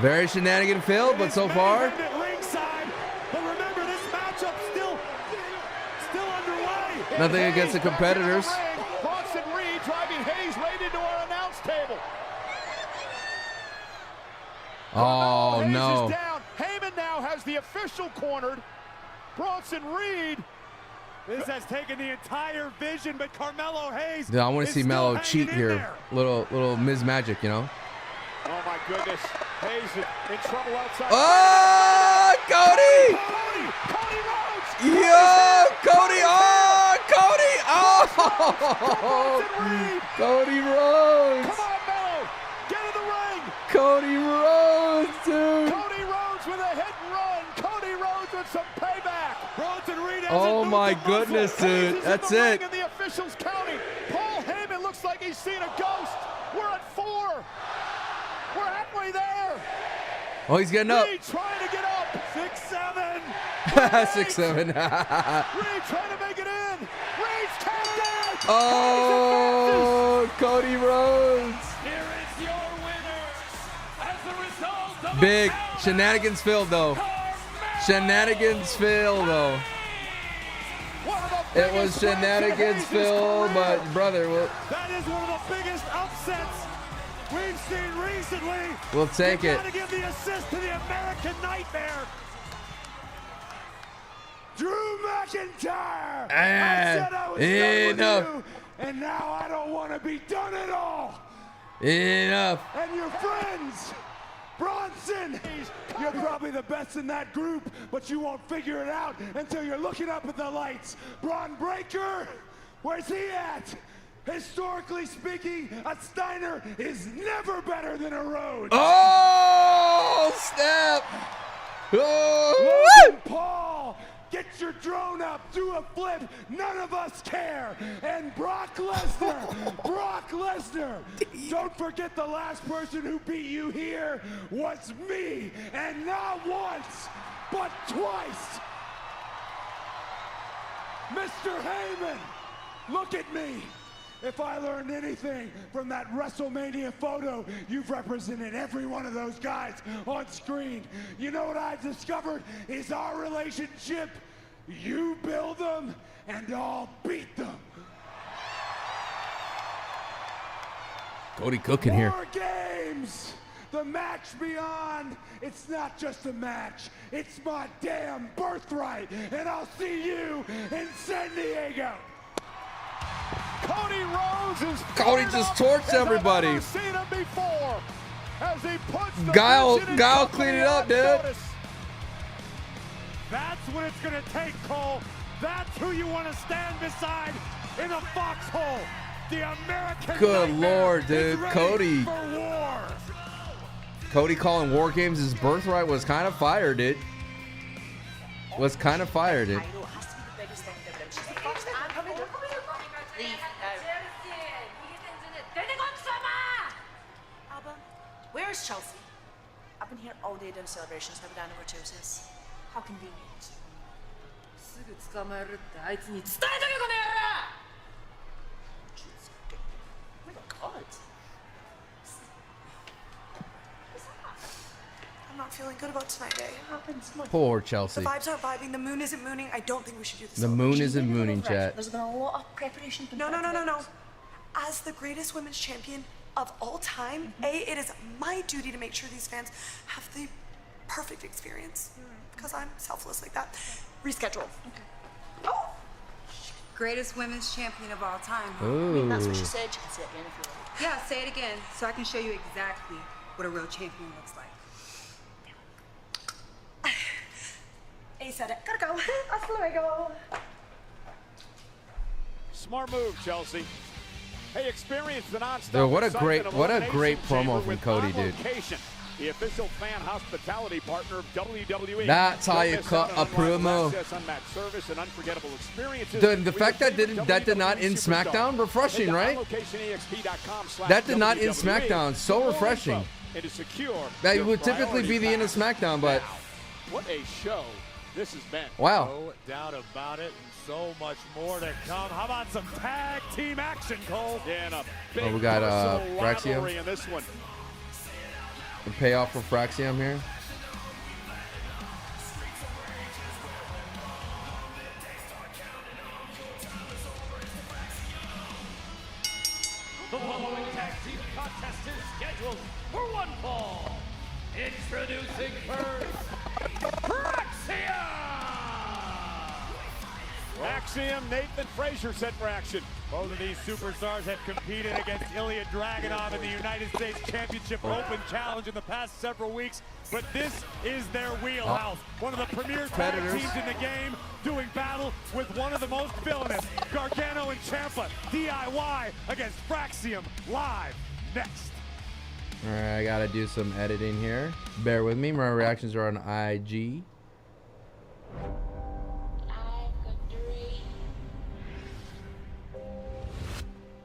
Very shenanigan filled, but so far. At ringside, but remember this matchup still underway. Nothing against the competitors. Bronson Reed driving Hayes right into our announce table. Oh, Hayes no. is down. Heyman now has the official cornered. Bronson Reed. This has taken the entire vision, but Carmelo Hayes. Dude, I want to see is Melo still cheat hanging in here. there. Little Miz Magic, you know? Oh my goodness. Hayes in trouble outside. Oh, Cody! Cody Rhodes! Yo, Cody! Oh, Cody! Oh! Cody Rhodes! Come on, Melo! Get in the ring! Cody Rhodes, dude! Cody Rhodes with a hit and run! Cody Rhodes with some payback! Bronson Reed has Oh my goodness, dude. That's it. And the officials counting. Paul Heyman looks like he's seen a ghost. We're at 4. We're halfway there. Oh, he's getting up. Reed trying to get up. 6-7. 6-7. Reed trying to make it in. Reed's tapped out. Oh, Cody Rhodes. Here is your winner as a result of Big shenanigans filled, though. Shenanigans filled, though. It was shenanigans filled, but brother, That is one of the biggest upsets we've seen recently. We'll take you it. Gotta give the assist to the American Nightmare. Drew McIntyre. I said I was done with you, and now I don't want to be done at all. Enough. And your friends, Bronson. You're probably the best in that group, but you won't figure it out until you're looking up at the lights. Braun Breaker, where's he at? Historically speaking, a Steiner is never better than a Rhodes. Oh, snap. Oh, Logan Paul, get your drone up, do a flip, none of us care. And Brock Lesnar, don't forget the last person who beat you here was me, and not once, but twice. Mr. Heyman, look at me. If I learned anything from that WrestleMania photo, you've represented every one of those guys on screen. You know what I've discovered is our relationship. You build them, and I'll beat them. Cody cooking here. War Games, the match beyond. It's not just a match. It's my damn birthright, and I'll see you in San Diego. Cody Rhodes is Cody just torched everybody. I've never seen him before. As he puts the Guile Vision cleaned it up, on dude. notice. That's what it's going to take, Cole. That's who you want to stand beside in a foxhole. The American Good Nightmare Lord, dude. is ready Cody. for war. Cody calling War Games his birthright was kind of fire, dude. Was kind of fire, dude. Where is Chelsea? I've been here all day doing celebrations. Never done over Tuesdays. How convenient. すぐ捕まえるってあいつに伝えとけこの野郎! Oh my god. not feeling good about tonight, eh? It happens. Look, Poor the Chelsea. vibes aren't vibing. The moon isn't mooning. I don't think we should do this. The moon isn't mooning, chat. There's been a lot of preparation. No. As the greatest women's champion of all time, it is my duty to make sure these fans have the perfect experience. Because I'm selfless like that. Reschedule. Okay. Oh! Greatest women's champion of all time. Huh? Ooh. That's what she said. She can say it again if you want. Yeah, say it again so I can show you exactly what a real champion looks like. A said it. Gotta go. Hasta luego. Smart move, Chelsea. Hey, experience the nonstop. Dude, what a excitement great of promo Chamber from with Cody, On dude. Location, the official fan hospitality partner of WWE. That's how Don't you miss cut out a on unrivaled promo. access, unmatched service, and unforgettable experiences. Dude, the with fact your that favorite did not WWE end superstar. SmackDown, refreshing, Head to right? onlocationexp.com/WWE That did not end SmackDown. So for more refreshing. info and to secure That your would typically be the end of priority SmackDown, but pass. What a show this has been. wow. No doubt about it, and so much more to come. How about some tag team action, Cole? Yeah, and a big Oh, we got personal Fraxium. rivalry in this one. The payoff for Fraxium here. The following tag team contest is scheduled for one fall. Introducing first, Fraxium! Axiom, Nathan Frazier set for action. Both of these superstars have competed against Ilya Dragunov in the United States Championship Open Challenge in the past several weeks, but this is their wheelhouse. One of the premier tag Predators. teams in the game, doing battle with one of the most villainous, Gargano and Ciampa, DIY against Fraxium, live next. All right, I gotta do some editing here. Bear with me. My reactions are on IG.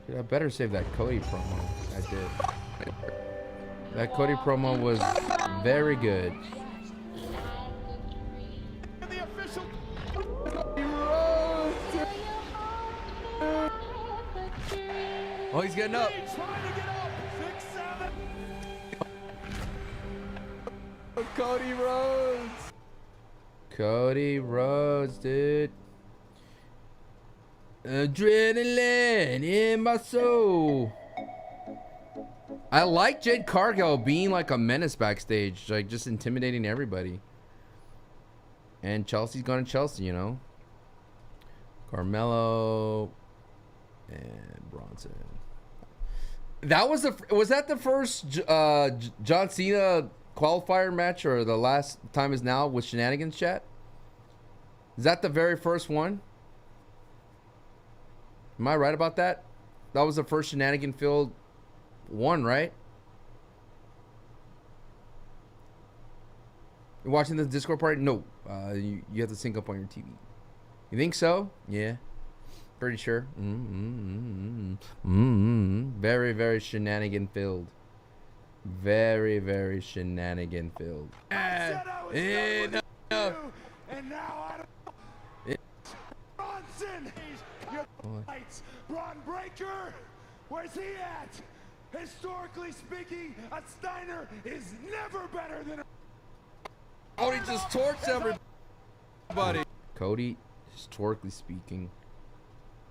Dude, I better save that Cody promo. I did. That Cody promo was very good. The official. Oh, he's getting up. Trying to get up. 6-7. Cody Rhodes. Cody Rhodes, dude. Adrenaline in my soul. I like Jade Cargill being like a menace backstage, like just intimidating everybody. And Chelsea's going to Chelsea, you know. Carmelo and Bronson. That was that the first John Cena qualifier match, or the last time is now with Shenanigans chat? Is that the very first one? Am I right about that? That was the first Shenanigan Field one, right? You're watching the Discord party? No. You have to sync up on your TV. You think so? Yeah. Pretty sure. Very, very shenanigan filled. Very, very shenanigan filled. And now I don't. Bronson. Your lights. Braun Breaker. Where's he at? Historically speaking, a Steiner is never better than a. Cody just torched everybody. Cody, historically speaking,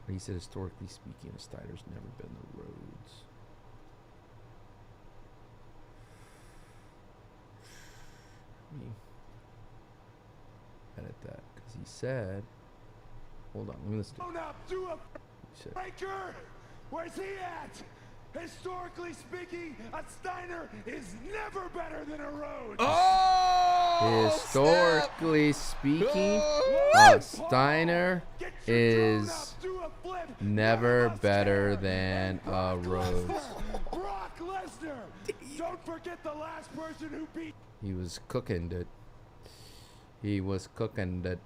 he said historically speaking, a Steiner's never been the Rhodes. Let me edit that because he said, hold on, let me listen to it. He said, Breaker, where's he at? Historically speaking, a Steiner is never better than a Rhodes. Historically speaking, a Steiner is never better than a Rhodes. Brock Lesnar. Don't forget the last person who beat. He was cooking it. He was cooking it.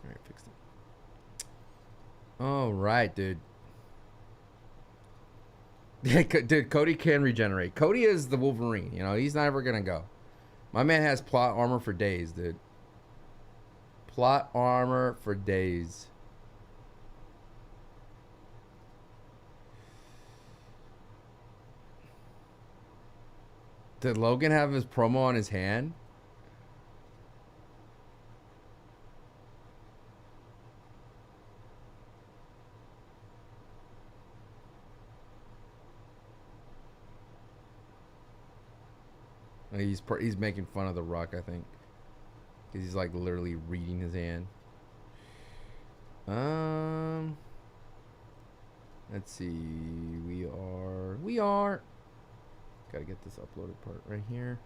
Alright, fixed it. Alright, dude. Dude, Cody can regenerate. Cody is the Wolverine. You know, he's never gonna go. My man has plot armor for days, dude. Plot armor for days. Did Logan have his promo on his hand? He's making fun of The Rock, I think. Because he's like literally reading his hand. Let's see. We are. Gotta get this uploaded part right here.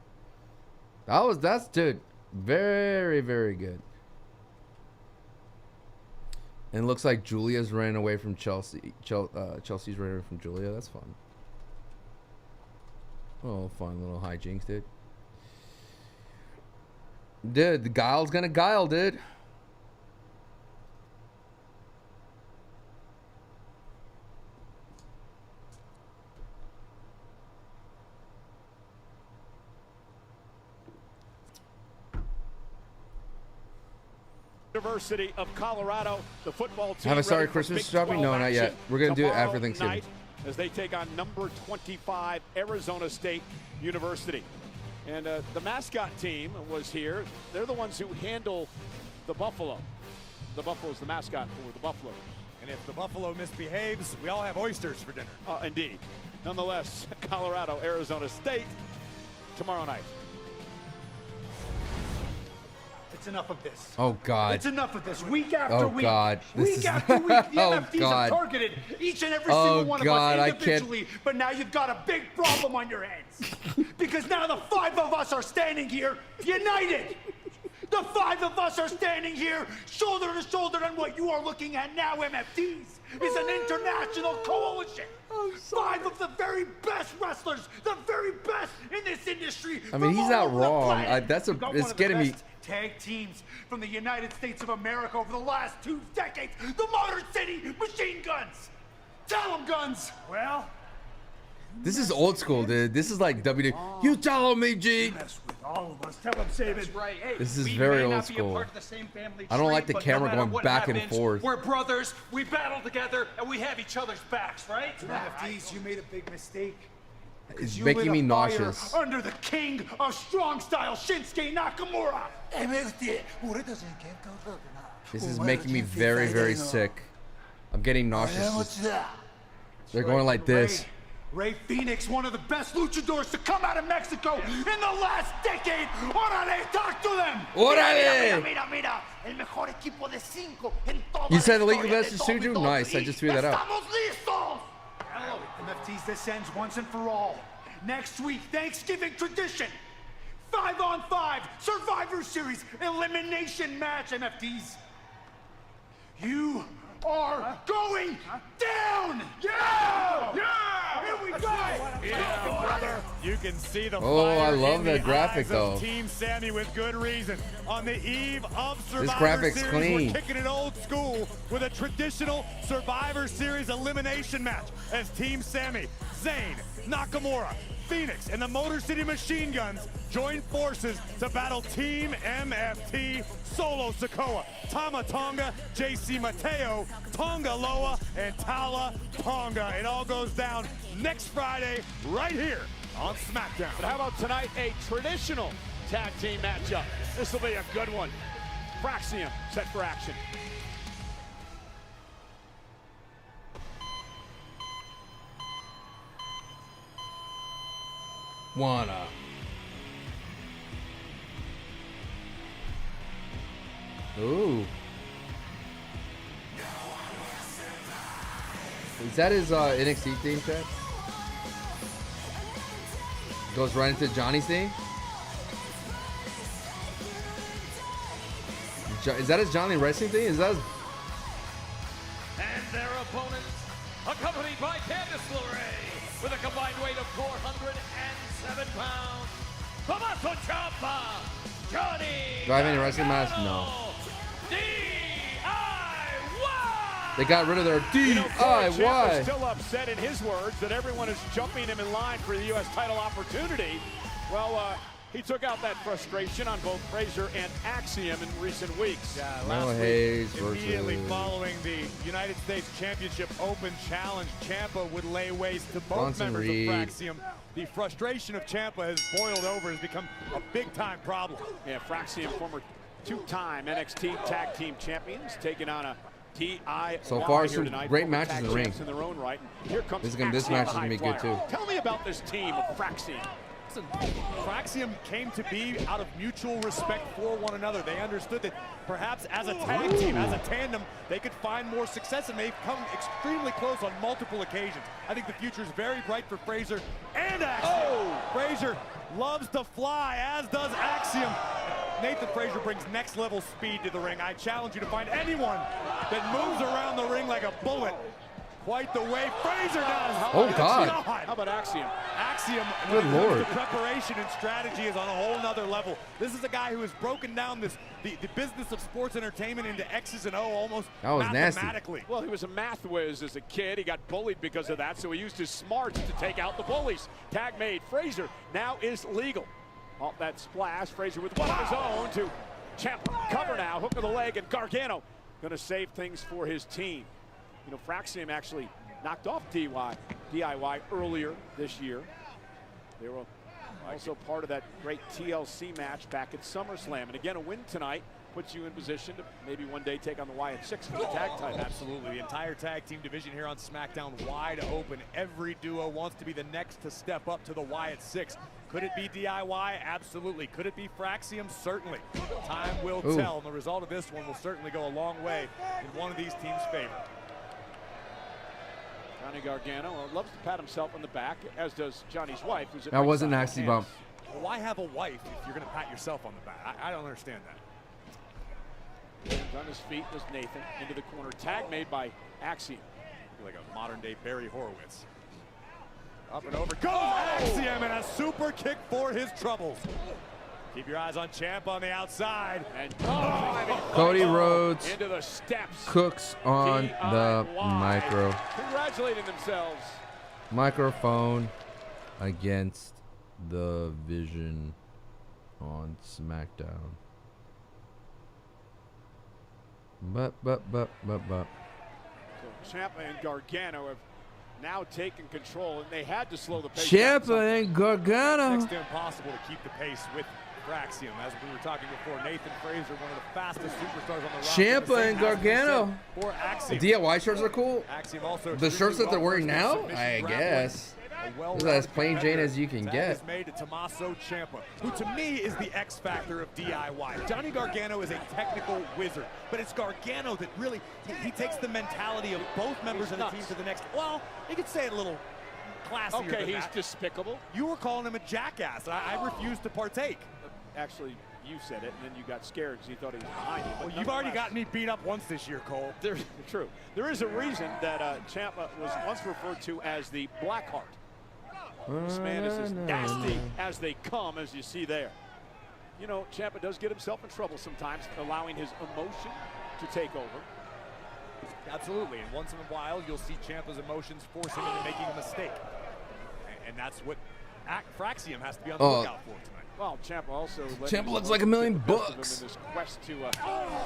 That's dude. Very, very good. And it looks like Julia's running away from Chelsea. Chelsea's running away from Julia. That's fun. Oh, fun little hijinks, dude. Dude, the guile's gonna guile, dude. University of Colorado, the football team. Have a sorry Christmas shopping? No, not yet. We're gonna do it after Thanksgiving. As they take on number 25 Arizona State University. And the mascot team was here. They're the ones who handle the buffalo. The buffalo's the mascot for the Buffalo. And if the buffalo misbehaves, we all have oysters for dinner. Indeed. Nonetheless, Colorado, Arizona State tomorrow night. It's enough of this. Oh God. It's enough of this. Week after week. God. Week after week, the MFTs have targeted each and every single one of us individually. But now you've got a big problem on your hands. Because now the 5 of us are standing here united. The 5 of us are standing here shoulder to shoulder, and what you are looking at now, MFTs, is an international coalition. 5 of the very best wrestlers, the very best in this industry. I mean, he's not wrong. It's getting me. Tag teams from the United States of America over the last 2 decades. The Motor City Machine Guns. Tell them, Guns. Well, this is old school, dude. This is like WWE. You tell me, G. Mess with all of us. Tell them, Saban. Right. Hey, this is very old school. I don't like the camera going back and forth. We're brothers. We battle together, and we have each other's backs, right? MFTs, you made a big mistake. It's making me nauseous. Under the king of strong style, Shinsuke Nakamura. This is making me very, very sick. I'm getting nauseous. They're going like this. Ray Phoenix, one of the best luchadors to come out of Mexico in the last decade. Orale, talk to them. Orale. Mira, mira, el mejor equipo de 5 en toda You said the la League of historia Legends de Suju? Nice, I just figured that out. Estamos listos. MFTs, this ends once and for all. Next week, Thanksgiving tradition. 5-on-5 Survivor Series elimination match, MFTs. You are going down! Yeah! Yeah! Here we go! Yeah, brother. You can see the I fire love in that the graphic eyes though. of Team Sammy with good reason. On the eve of Survivor This graphic's Series, clean. we're kicking it old school with a traditional Survivor Series elimination match as Team Sammy, Zayn, Nakamura, Phoenix, and the Motor City Machine Guns join forces to battle Team MFT, Solo Sikoa, Tama Tonga, JC Mateo, Tonga Loa, and Tala Tonga. It all goes down next Friday right here on Smackdown. But how about tonight, a traditional tag team matchup? This will be a good one. Fraxium set for action. Wanna. Ooh. Is that his NXT theme, chat? Goes right into Johnny's theme? Is that his Johnny wrestling theme? Is that his... And their opponents, accompanied by Candice LeRae, with a combined weight of 407 pounds, Tommaso Ciampa, Johnny Do I have any wrestling mask? No. They got rid of their Ciampa DIY. still upset in his words that everyone is jumping him in line for the U.S. title opportunity. Well, He took out that frustration on both Frazier and Axiom in recent weeks. Yeah, Melo last Hayes week, versus- immediately following the United States Championship Open Challenge, Ciampa would lay waste to both Bronson members Reed. of Fraxium. The frustration of Ciampa has boiled over, has become a big-time problem. Yeah, Fraxium, former two-time NXT Tag Team Champions, taking on a DIY So far, here some tonight. great Former matches tag in the ring. champs in their own right. And here comes This Axiom, match is the gonna be high good flyer. too. Tell me about this team of Fraxium. Listen, Fraxium came to be out of mutual respect for one another. They understood that perhaps as a tag team, as a tandem, they could find more success, and they've come extremely close on multiple occasions. I think the future is very bright for Frazier and Axiom. Frazier loves to fly, as does Axiom. Nathan Frazier brings next level speed to the ring. I challenge you to find anyone that moves around the ring like a bullet quite the way Frazier does. Oh, God. How about Axiom? Axiom, Good when it comes Lord. to preparation and strategy, is on a whole nother level. This is a guy who has broken down the business of sports entertainment into X's and O almost That was nasty. mathematically. Well, he was a math whiz as a kid. He got bullied because of that, so he used his smarts to take out the bullies. Tag made. Frazier now is legal. Off that splash, Frazier with one of his own to Ciampa. Cover now, hook of the leg, and Gargano going to save things for his team. You know, Fraxium actually knocked off DIY earlier this year. They were also part of that great TLC match back at SummerSlam. And again, a win tonight puts you in position to maybe one day take on the Wyatt Six for the tag title. Absolutely. The entire tag team division here on SmackDown wide open. Every duo wants to be the next to step up to the Wyatt Six. Could it be DIY? Absolutely. Could it be Fraxium? Certainly. Time will tell, and the result of this one will certainly go a long way in one of these teams' favor. Johnny Gargano loves to pat himself on the back, as does Johnny's wife, who's at That was a ringside. nasty bump. Well, why have a wife if you're going to pat yourself on the back? I don't understand that. Hands on his feet was Nathan into the corner. Tag made by Axiom. Like a modern-day Barry Horowitz. Up and over goes Axiom, and a super kick for his troubles. Keep your eyes on Ciampa on the outside. And Cody Rhodes into the steps. cooks on the Congratulating themselves. microphone against the Vision on SmackDown. But. So Ciampa and Gargano have now taken control, and they had to slow the pace down. Ciampa and Gargano. Next to impossible to keep the pace with Fraxium. As we were talking before, Nathan Frazier, one of the fastest superstars on the roster. Ciampa and Gargano. For Axiom. DIY shirts are cool. Axiom also The shirts that they're wearing now, submission I grappling. guess. A This is as plain Jane as you can Tag get. is made to Tommaso Ciampa, who to me is the X factor of DIY. Johnny Gargano is a technical wizard, but it's Gargano that really, he takes the mentality of both members of the team to the next. Well, you could say it a little classier Okay, than he's that. despicable. You were calling him a jackass, and I refuse to partake. Actually, you said it, and then you got scared because you thought he was behind you. But Well, you've already nonetheless, gotten me beat up once this year, Cole. True. There is a reason that Ciampa was once referred to as the Blackheart. This man is as nasty as they come, as you see there. You know, Ciampa does get himself in trouble sometimes, allowing his emotion to take over. Absolutely, and once in a while, you'll see Ciampa's emotions force him into making a mistake. And that's what Fraxium has to be on the lookout for tonight. Well, Ciampa also Ciampa looks like $1 million in bucks. this quest to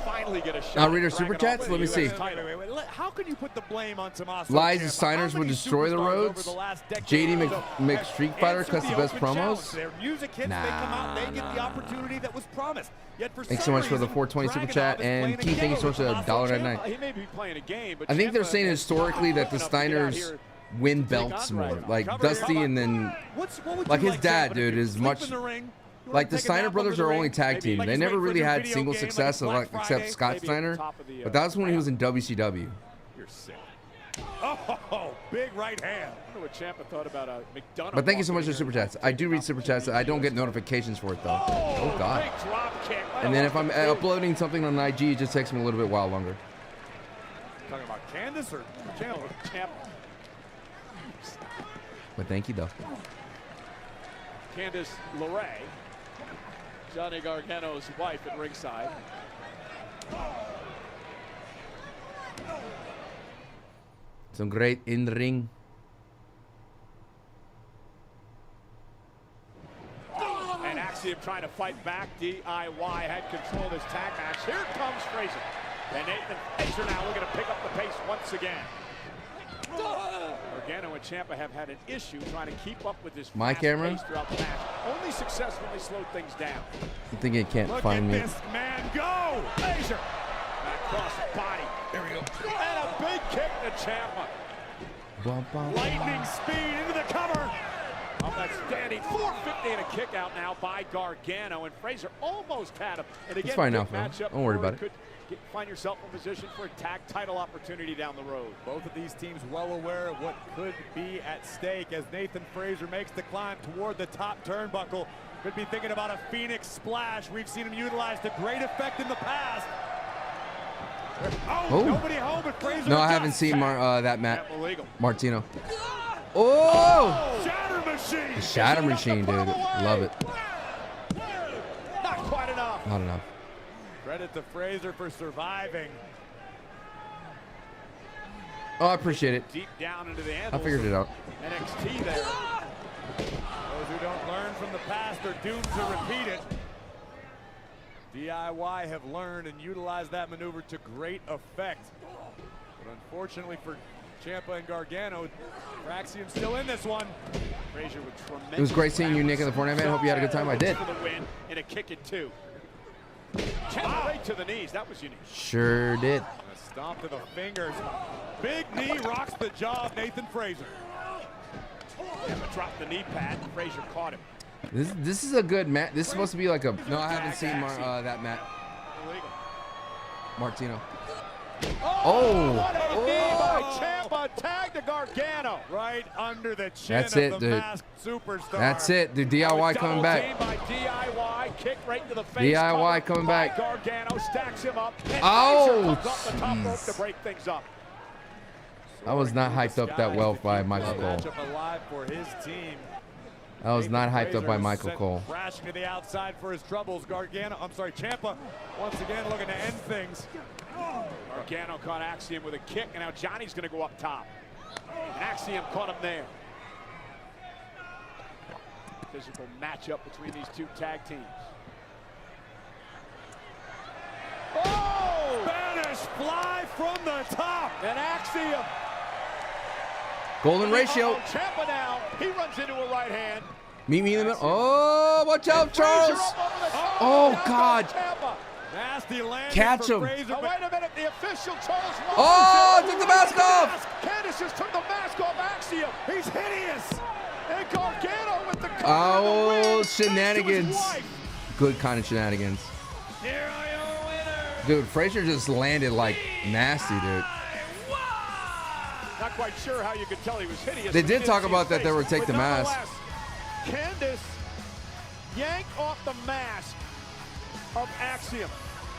finally get a shot. I'll read our at super bragging chats. off Let me the see. US title. Wait. How can you put the blame on Tommaso Lies Ciampa? and signers How would many destroy the superstars roads. over the last decade JD or so have Street Fighter answered cuts the best open challenge? promos. Their music hits, they come out, they get the opportunity that was promised. Yet for Thanks so some much for the reason, 420 super Dragunov chat, is and playing Keith, thank you so much for the Tommaso $1.99. Ciampa. He may be playing a game, but I think they're Ciampa saying has historically that the opened up to get out Steiners here. win belts more. Like Dusty and then What would like you his dad, Ciampa to dude, do? is Sleep much in the ring? You like wanna the take a Steiner nap brothers under are the only ring? tag team. Like They he's never waiting for really the had video single game, like success, Black like except Friday. Scott Maybe Steiner. top of the, But that was when he was in WCW. You're sick. Oh, big right hand. I wonder what Ciampa thought about McDonough. But thank you so much walking for super in here. chats. I do read super chats. I don't get notifications for it though. Oh God. Big drop kick. Right And then off if I'm the boot. uploading something on IG, it just takes me a little bit while longer. Talking about Candace or Chandler? Ciampa. But thank you though. Candice LeRae, Johnny Gargano's wife at ringside. Some great in-ring. And Axiom trying to fight back. DIY had control of this tag match. Here comes Frazier. And Nathan Frazier now looking to pick up the pace once again. Gargano and Ciampa have had an issue trying to keep up with this My camera? pace throughout the match. Only successfully slowed things down. I think it can't Look find at me. this man go! Frazier! Back cross the body. There we go. And a big kick to Ciampa. Bum, bum, Lightning speed into the cover. Oh, that's standing 450 and a kick out now by Gargano, and Frazier almost had him. And again, it's fine now, big Phil. matchup Don't worry where about it. Could find yourself in position for a tag title opportunity down the road. Both of these teams well aware of what could be at stake as Nathan Frazier makes the climb toward the top turnbuckle. Could be thinking about a Phoenix splash. We've seen him utilize to great effect in the past. Oh, nobody home, but Frazier. No, I haven't seen that Matt illegal. Martino. Oh! Shatter machine. The shatter machine, dude. Love it. Not quite enough. Not enough. Credit to Frazier for surviving. Oh, I appreciate it. Deep down into the I figured it out. NXT there. Those who don't learn from the past are doomed to repeat it. DIY have learned and utilized that maneuver to great effect. But unfortunately for Ciampa and Gargano, Axiom's still in this one. Frazier with tremendous. It was great seeing you, Nick, in the Fortnite, man. Hope you had a good time. I did. For the win and a kick at 2. Ciampa right to the knees. That was unique. Sure did. A stomp to the fingers. Big knee rocks the jaw of Nathan Frazier. Ciampa dropped the knee pad. Frazier caught him. This is a good match. This is supposed to be like a. No, I haven't seen that Matt Illegal. Martino. Oh! What a knee by Ciampa. Tag to Gargano. Right under the chin That's of it, the dude. masked superstar. That's it, dude. DIY coming back. By DIY, kick right to the face. DIY coming back. Gargano stacks him up. Oh, comes up the top rope to break things up. I was not hyped up that well by Michael Cole. Matchup alive for his team. I was not hyped up by Frazier Michael sent Cole. Crashing to the outside for his troubles. Ciampa once again looking to end things. Gargano caught Axiom with a kick, and now Johnny's going to go up top. And Axiom caught him there. Physical matchup between these two tag teams. Oh! Spanish fly from the top. And Axiom. Golden ratio. Ciampa now. He runs into a right hand. Meet me in the middle. Oh, watch out, Charles. Oh, God. Nasty landing Catch for him. Frazier, Oh, wait a minute. The official Charles. Oh, took the mask off. Candace just took the mask off Axiom. He's hideous. And Gargano with the cover Oh, and the win. shenanigans. Thanks to his wife. Good kind of shenanigans. Here are your winners. Dude, Frazier just landed like nasty, dude. Not quite sure how you could tell he was hideous. They but did you talk see about his that they face. would take But the mask. nonetheless, Candace yanked off the mask of Axiom,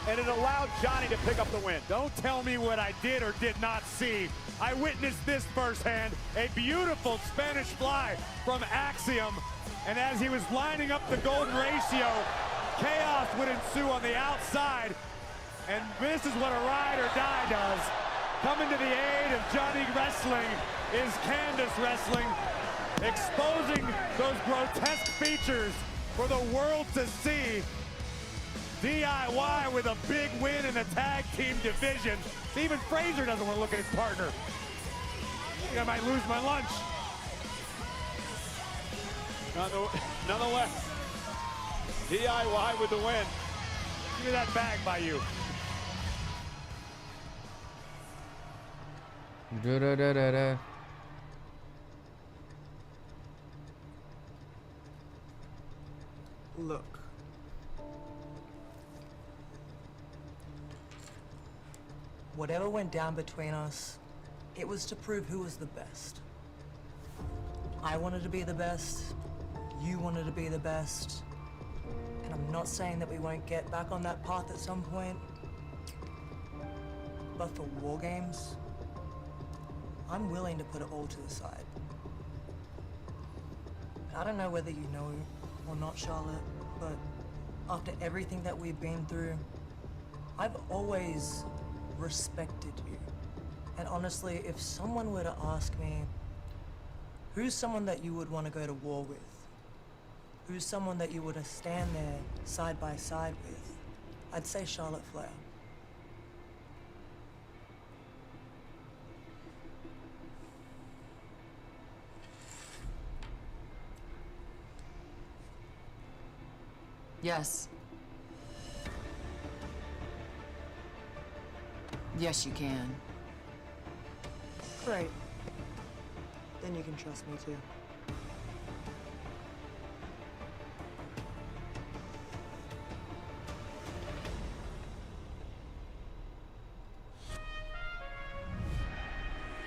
and it allowed Johnny to pick up the win. Don't tell me what I did or did not see. I witnessed this firsthand. A beautiful Spanish fly from Axiom. And as he was lining up the golden ratio, chaos would ensue on the outside. And this is what a ride or die does. Coming to the aid of Johnny Wrestling is Candace Wrestling, exposing those grotesque features for the world to see. DIY with a big win in the tag team division. Even Frazier doesn't want to look at his partner. I think I might lose my lunch. Nonetheless, DIY with the win. Give me that bag by you. Da-da-da-da-da. Look. Whatever went down between us, it was to prove who was the best. I wanted to be the best, you wanted to be the best, and I'm not saying that we won't get back on that path at some point, but for War Games, I'm willing to put it all to the side. I don't know whether you know or not, Charlotte, but after everything that we've been through, I've always respected you. And honestly, if someone were to ask me, who's someone that you would want to go to war with? Who's someone that you would stand there side by side with? I'd say Charlotte Flair. Yes. Yes, you can. Great. Then you can trust me too.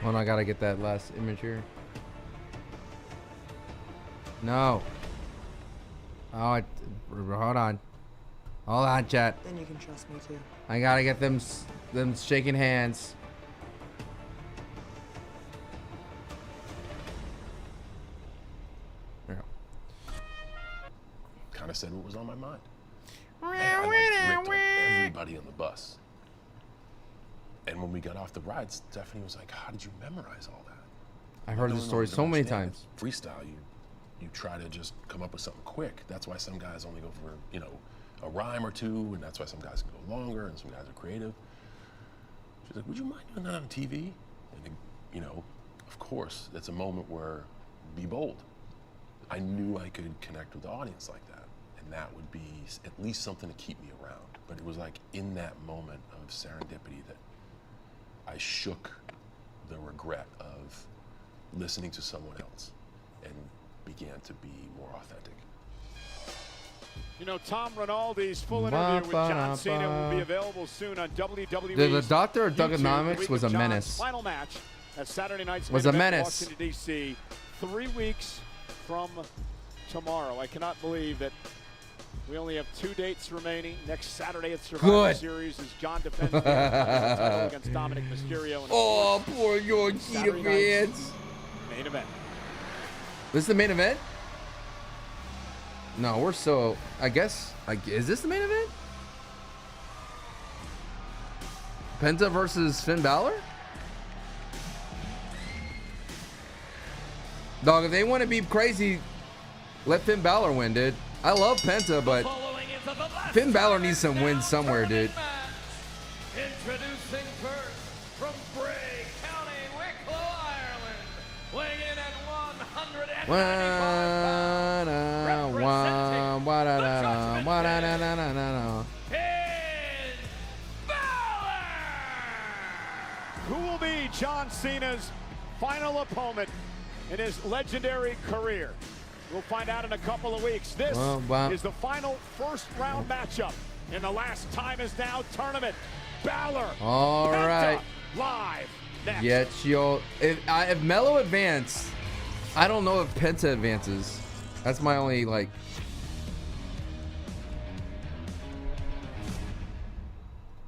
Well, I gotta get that last image here. No. Oh, hold on. Hold on, chat. Then you can trust me too. I gotta get them shaking hands. There. Kind of said what was on my mind. Man, I ripped on everybody on the bus. And when we got off the ride, Stephanie was like, "How did you memorize all that?" I've heard this story so many times. Freestyle, you try to just come up with something quick. That's why some guys only go for, you know, a rhyme or two, and that's why some guys can go longer, and some guys are creative. She's like, "Would you mind doing that on TV?" And, you know, of course, it's a moment where be bold. I knew I could connect with the audience like that, and that would be at least something to keep me around. But it was like in that moment of serendipity that I shook the regret of listening to someone else and began to be more authentic. You know, Tom Rinaldi's full interview with John Cena will be available soon on WWE. The Doctor of Dugonomics was a menace. Final match at Saturday night's was a menace. Washington, D.C. 3 weeks from tomorrow. I cannot believe that we only have 2 dates remaining. Next Saturday at Survivor Series as John defends the title against Dominic Mysterio. And oh, poor Yorkie fans. Main event. This is the main event? No, we're so... I guess... is this the main event? Penta versus Finn Balor? Dog, if they want to be crazy, let Finn Balor win, dude. I love Penta, but Finn Balor needs some wins somewhere, dude. Introducing first from Bray County, Wicklow, Ireland, weighing in at 195 pounds, Finn Balor! Who will be John Cena's final opponent in his legendary career? We'll find out in a couple of weeks. This is the final first-round matchup in the Last Time Is Now tournament. Balor, all Penta, right, live next. Yet yo, if Melo advanced, I don't know if Penta advances. That's my only like.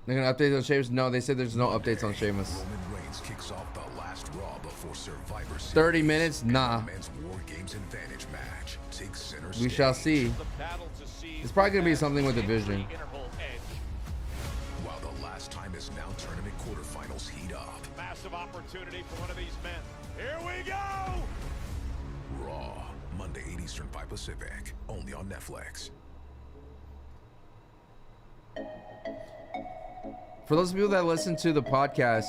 They're gonna update on Sheamus? No, they said there's no updates on Sheamus. Roman Reigns kicks off the last Raw before Survivor Series. 30 minutes? Nah. Men's War Games Advantage match takes center We shall see. It's probably gonna be something with the Vision. While the Last Time Is Now tournament quarterfinals heat up. Massive opportunity for one of these men. Here we go! Raw, Monday 8 Eastern 5 Pacific, only on Netflix. For those people that listen to the podcast,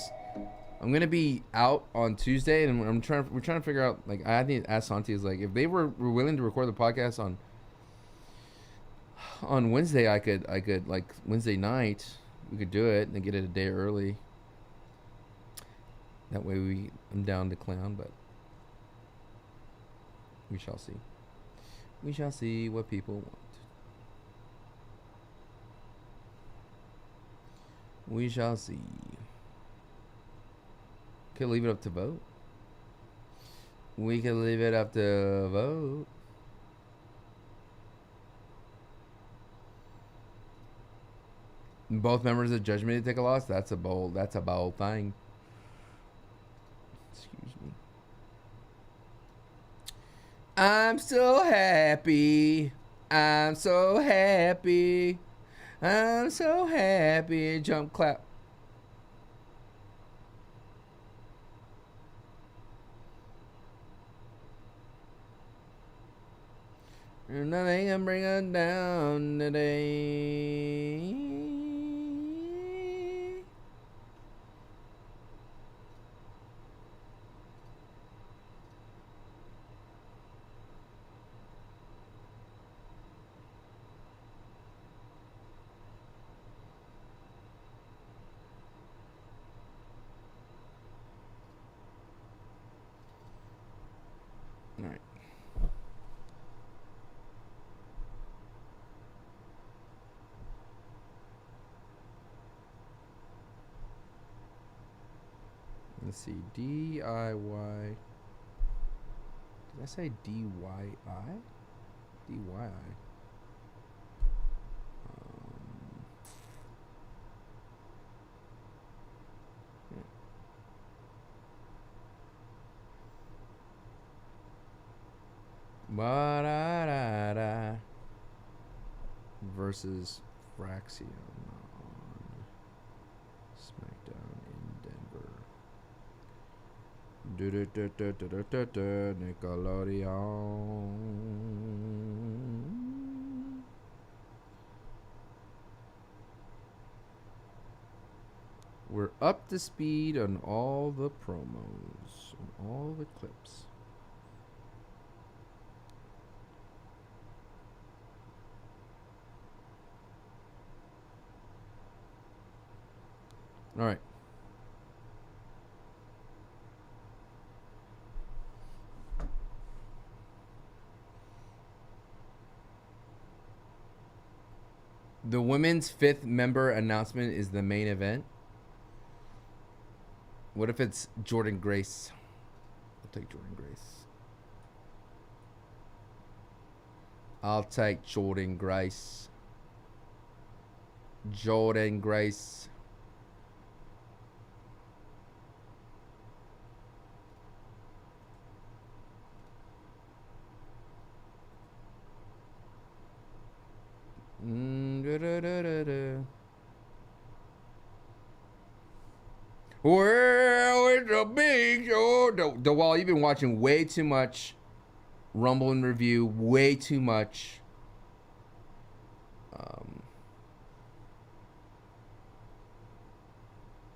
I'm gonna be out on Tuesday, and we're trying to figure out, like, I need to ask Santi, is like, if they were willing to record the podcast on Wednesday, I could like Wednesday night, we could do it and get it a day early. That way I'm down to clown, but we shall see. We shall see what people want. We shall see. Could leave it up to vote. We could leave it up to vote. Both members of Judgment to take a loss. That's a bold thing. Excuse me. I'm so happy. I'm so happy. I'm so happy. Jump, clap. Nothing can bring us down today. All right. Let's see, DIY. Did I say DYI? DYI. Ba-da-da-da. Versus Fraxion on Smackdown in Denver. Nickelodeon. We're up to speed on all the promos, on all the clips. All right. The women's 5th member announcement is the main event. What if it's Jordan Grace? I'll take Jordan Grace. I'll take Jordan Grace. Jordan Grace. Well, it's a big show. DeWall, you've been watching way too much Rumble in Review, way too much.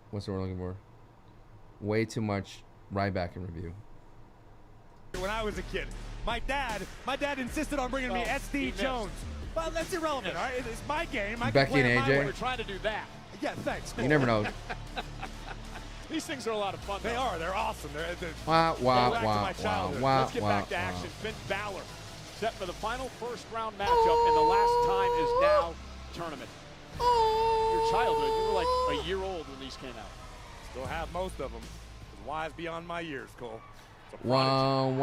What's the word we're looking for? Way too much Ryback in Review. When I was a kid, my dad insisted on bringing me SD Jones. Well, that's irrelevant, all right? It's my game. I Becky can play and it my way. AJ. We're trying to do that. Yeah, thanks. You never know. These things are a lot of fun. They are. They're awesome. They're Wah, wah, back wah, to my childhood. wah, Let's get wah, back to wah. action. Finn Balor set for the final first-round matchup, and the last time is now tournament. Your childhood, you were like a year old when these came out. Still have most of them. It's wise beyond my years, Cole. It's a One.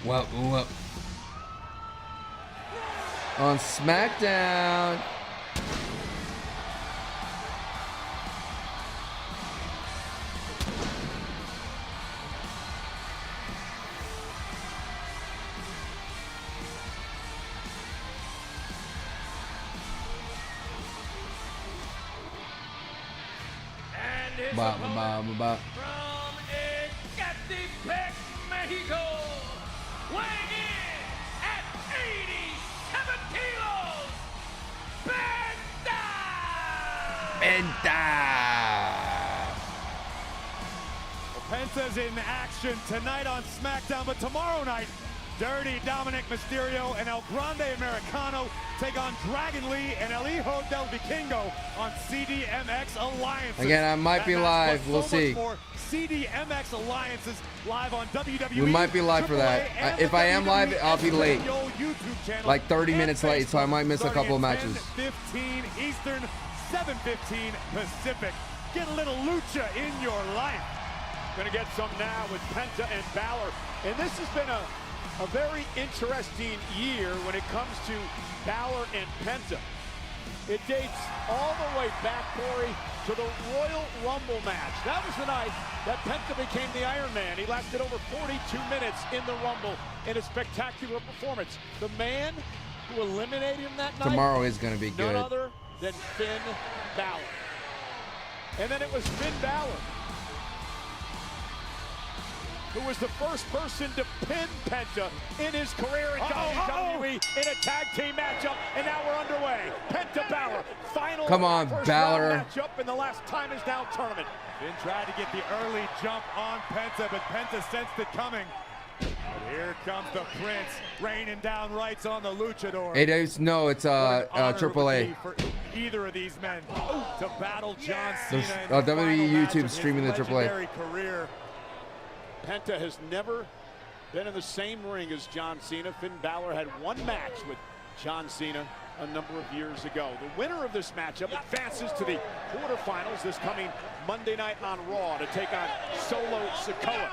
What? On Smackdown. And his Ba, opponent ba, ba, ba. from Ecatepec, Mexico, weighing in at 87 kilos, Penta's in action tonight on SmackDown, but tomorrow night, Dirty Dominic Mysterio and El Grande Americano take on Dragon Lee and El Hijo del Vikingo on CDMX Alliances. Again, I might be live. Plus We'll so see. much more CDMX Alliances live on WWE. We might be live for that. AAA, If I am live, I'll be late. Espanol YouTube channel Like 30 and minutes late, so I might miss a starting couple of at matches. 10:15 Eastern, 7:15 Pacific. Get a little lucha in your life. Gonna get some now with Penta and Balor. And this has been a very interesting year when it comes to Balor and Penta. It dates all the way back, Corey, to the Royal Rumble match. That was the night that Penta became the Iron Man. He lasted over 42 minutes in the Rumble in a spectacular performance. The man who eliminated him that night, Tomorrow is going to be none good. other than Finn Balor. And then it was Finn Balor, who was the first person to pin Penta in his career in WWE in a tag team matchup, and now we're underway. Penta Balor, final Come on, first Balor. round matchup in the last Time Is Now tournament. Finn tried to get the early jump on Penta, but Penta sensed it coming. But here comes the Prince, raining down rights on the Luchador. It's Triple A. For either of these men to battle John There's Cena in the final WWE match YouTube of streaming the his Triple A. legendary career. Penta has never been in the same ring as John Cena. Finn Balor had one match with John Cena a number of years ago. The winner of this matchup advances to the quarterfinals this coming Monday night on Raw to take on Solo Sikoa.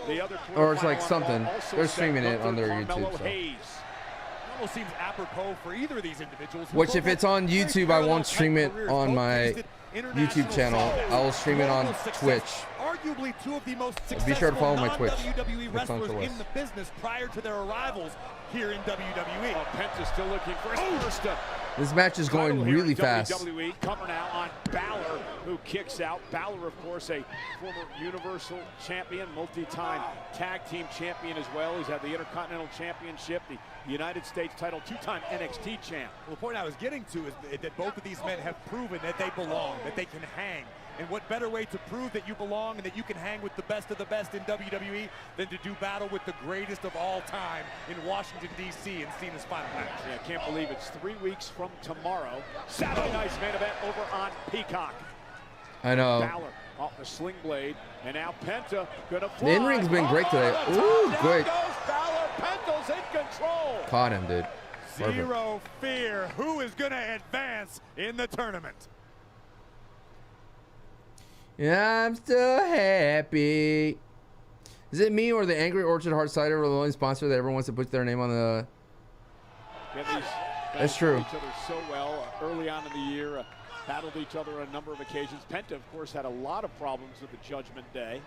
The other Or it's like quarterfinal on something. Raw also They're set streaming it Gunther on their Carmelo YouTube, so. Hayes. It almost seems apropos for either of these individuals. Which, if it's on YouTube, I won't stream it on my YouTube channel. I'll stream it on Twitch. Arguably two of the most Be sure to follow my Twitch. WWE It's wrestlers Sanchowest. in the business prior to their arrivals here in WWE. Oh, Penta's still looking for his first This match is going title here really in fast. WWE. Cover now on Balor, who kicks out. Balor, of course, a former Universal Champion, multi-time tag team champion as well. He's had the Intercontinental Championship, the United States title, two-time NXT champ. Well, the point I was getting to is that both of these men have proven that they belong, that they can hang. And what better way to prove that you belong and that you can hang with the best of the best in WWE than to do battle with the greatest of all time in Washington, D.C. in Cena's final match. Yeah, I can't believe it's 3 weeks from tomorrow. Saturday night's main event over on Peacock. I know. Balor off the sling blade, and now Penta gonna fly. The in-ring's been great today. Oh, Ooh, down good. goes Balor. Penta's in control. Caught him, dude. Perfect. Zero fear. Who is going to advance in the tournament? Yeah, I'm still happy. Is it me or the Angry Orchard Hard Cider or the only sponsor that ever wants to put their name on the... Yeah, these That's guys true. know each other so well. Early on in the year, battled each other on a number of occasions. Penta, of course, had a lot of problems with the Judgment Day,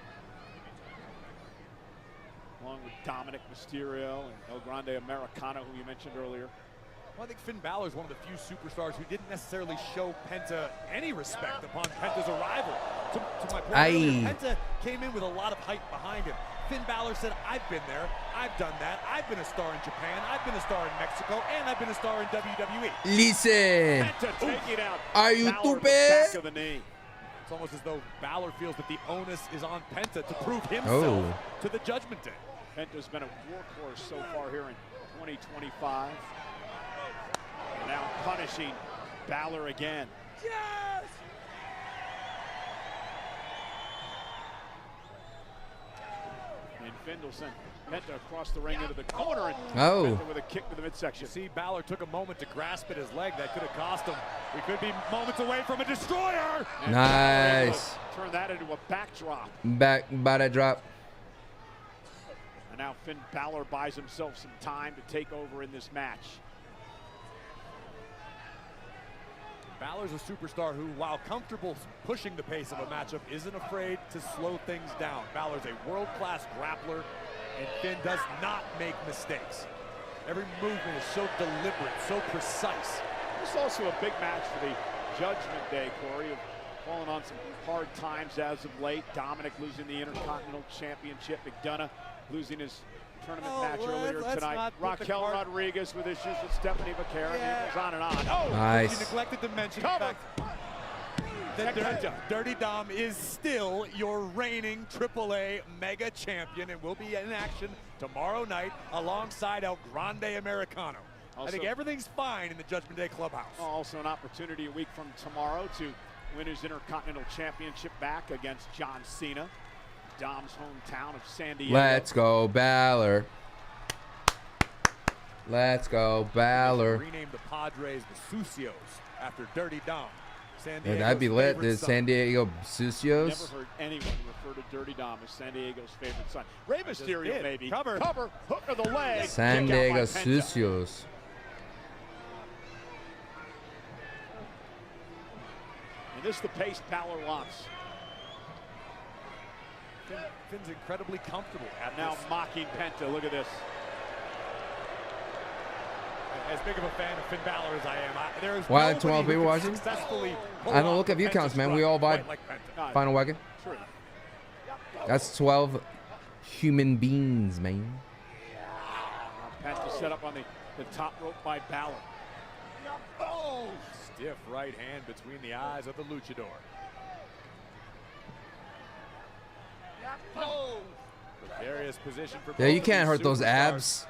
along with Dominic Mysterio and El Grande Americano, who you mentioned earlier. Well, I think Finn Balor is one of the few superstars who didn't necessarily show Penta any respect upon Penta's arrival. To my point earlier, Penta came in with a lot of hype behind him. Finn Balor said, I've been there, I've done that, I've been a star in Japan, I've been a star in Mexico, and I've been a star in WWE. Listen. Penta taking out Are you Balor with the back stupid? of the knee. It's almost as though Balor feels that the onus is on Penta to prove himself to the Judgment Day. Penta's been a workhorse so far here in 2025. Now punishing Balor again. Yes! And Finn will send Penta across the ring into the corner and Penta with a kick to the midsection. See, Balor took a moment to grasp at his leg. That could have cost him. We could be moments away from a destroyer. And Nice. turn that into a backdrop. Back by that drop. And now Finn Balor buys himself some time to take over in this match. Balor's a superstar who, while comfortable pushing the pace of a matchup, isn't afraid to slow things down. Balor's a world-class grappler, and Finn does not make mistakes. Every movement is so deliberate, so precise. This is also a big match for the Judgment Day, Corey. Have fallen on some hard times as of late. Dominic losing the Intercontinental Championship. McDonough losing his tournament match earlier tonight. Raquel Rodriguez with issues with Stephanie Vaquera. It goes on and on. Oh, Nice. You neglected to mention the fact that Dirty Dom is still your reigning AAA Mega Champion and will be in action tomorrow night alongside El Grande Americano. I think everything's fine in the Judgment Day Clubhouse. Also an opportunity a week from tomorrow to win his Intercontinental Championship back against John Cena. Dom's hometown of San Diego. Let's go, Balor. Let's go, Balor. Renamed the Padres the Sucios after Dirty Dom. San Yeah, that'd be lit. The San Diego Sucios. Never heard anyone refer to Dirty Dom as San Diego's favorite son. Rey Mysterio, maybe. Cover, hook of the leg. San Kick out Diego by Penta. Sucios. And this is the pace Balor wants. Finn's incredibly comfortable at Now this. mocking Penta. Look at this. as big of a fan of Finn Balor as I am, there's Why are nobody 12 who people can watching? successfully pull I don't off look at view Penta's counts, man. run We all buy quite like Penta. final wagon. True. That's 12 human beings, man. Penta set up on the top rope by Balor. Oh! Stiff right hand between the eyes of the luchador. Oh! Precarious position for Yeah, you both can't of hurt these those superstars. abs.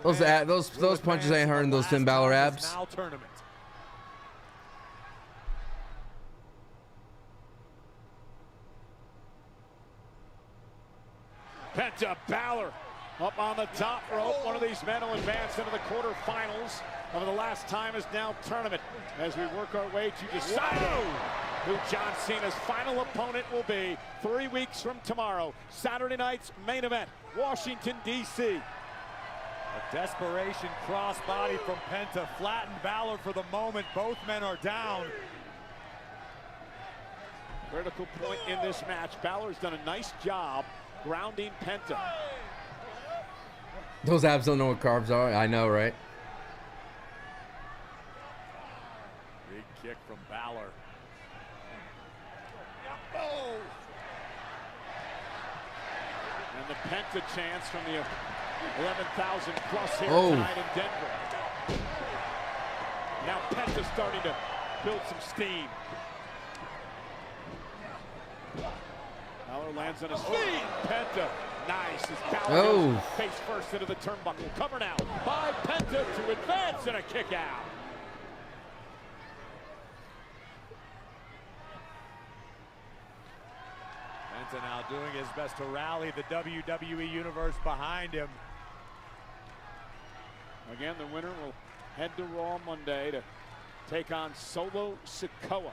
Which man Those will punches advance ain't to hurting the those Finn last Balor time abs. this now tournament. Penta Balor up on the top rope. One of these men will advance into the quarterfinals of the last time is now tournament as we work our way to decide who John Cena's final opponent will be 3 weeks from tomorrow. Saturday night's main event, Washington, D.C. A desperation crossbody from Penta flattened Balor for the moment. Both men are down. Critical point in this match. Balor's done a nice job grounding Penta. Those abs don't know what carbs are. I know, right? Big kick from Balor. Oh! And the Penta chance from the 11,000 plus here tonight in Denver. Now Penta's starting to build some steam. Balor lands on his feet. Penta, nice. As Balor goes face first into the turnbuckle. Cover now by Penta to advance and a kick out. Penta now doing his best to rally the WWE Universe behind him. Again, the winner will head to Raw Monday to take on Solo Sikoa.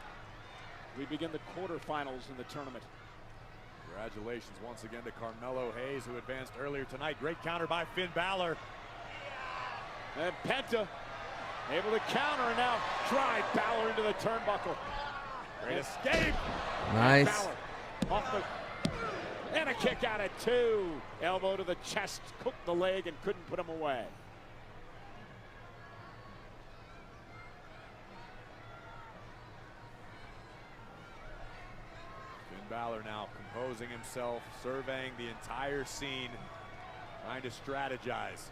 We begin the quarterfinals in the tournament. Congratulations once again to Carmelo Hayes, who advanced earlier tonight. Great counter by Finn Balor. And Penta able to counter and now drive Balor into the turnbuckle. Great escape. Nice. Balor off the, and a kick out at 2. Elbow to the chest, cooked the leg and couldn't put him away. Balor now composing himself, surveying the entire scene, trying to strategize.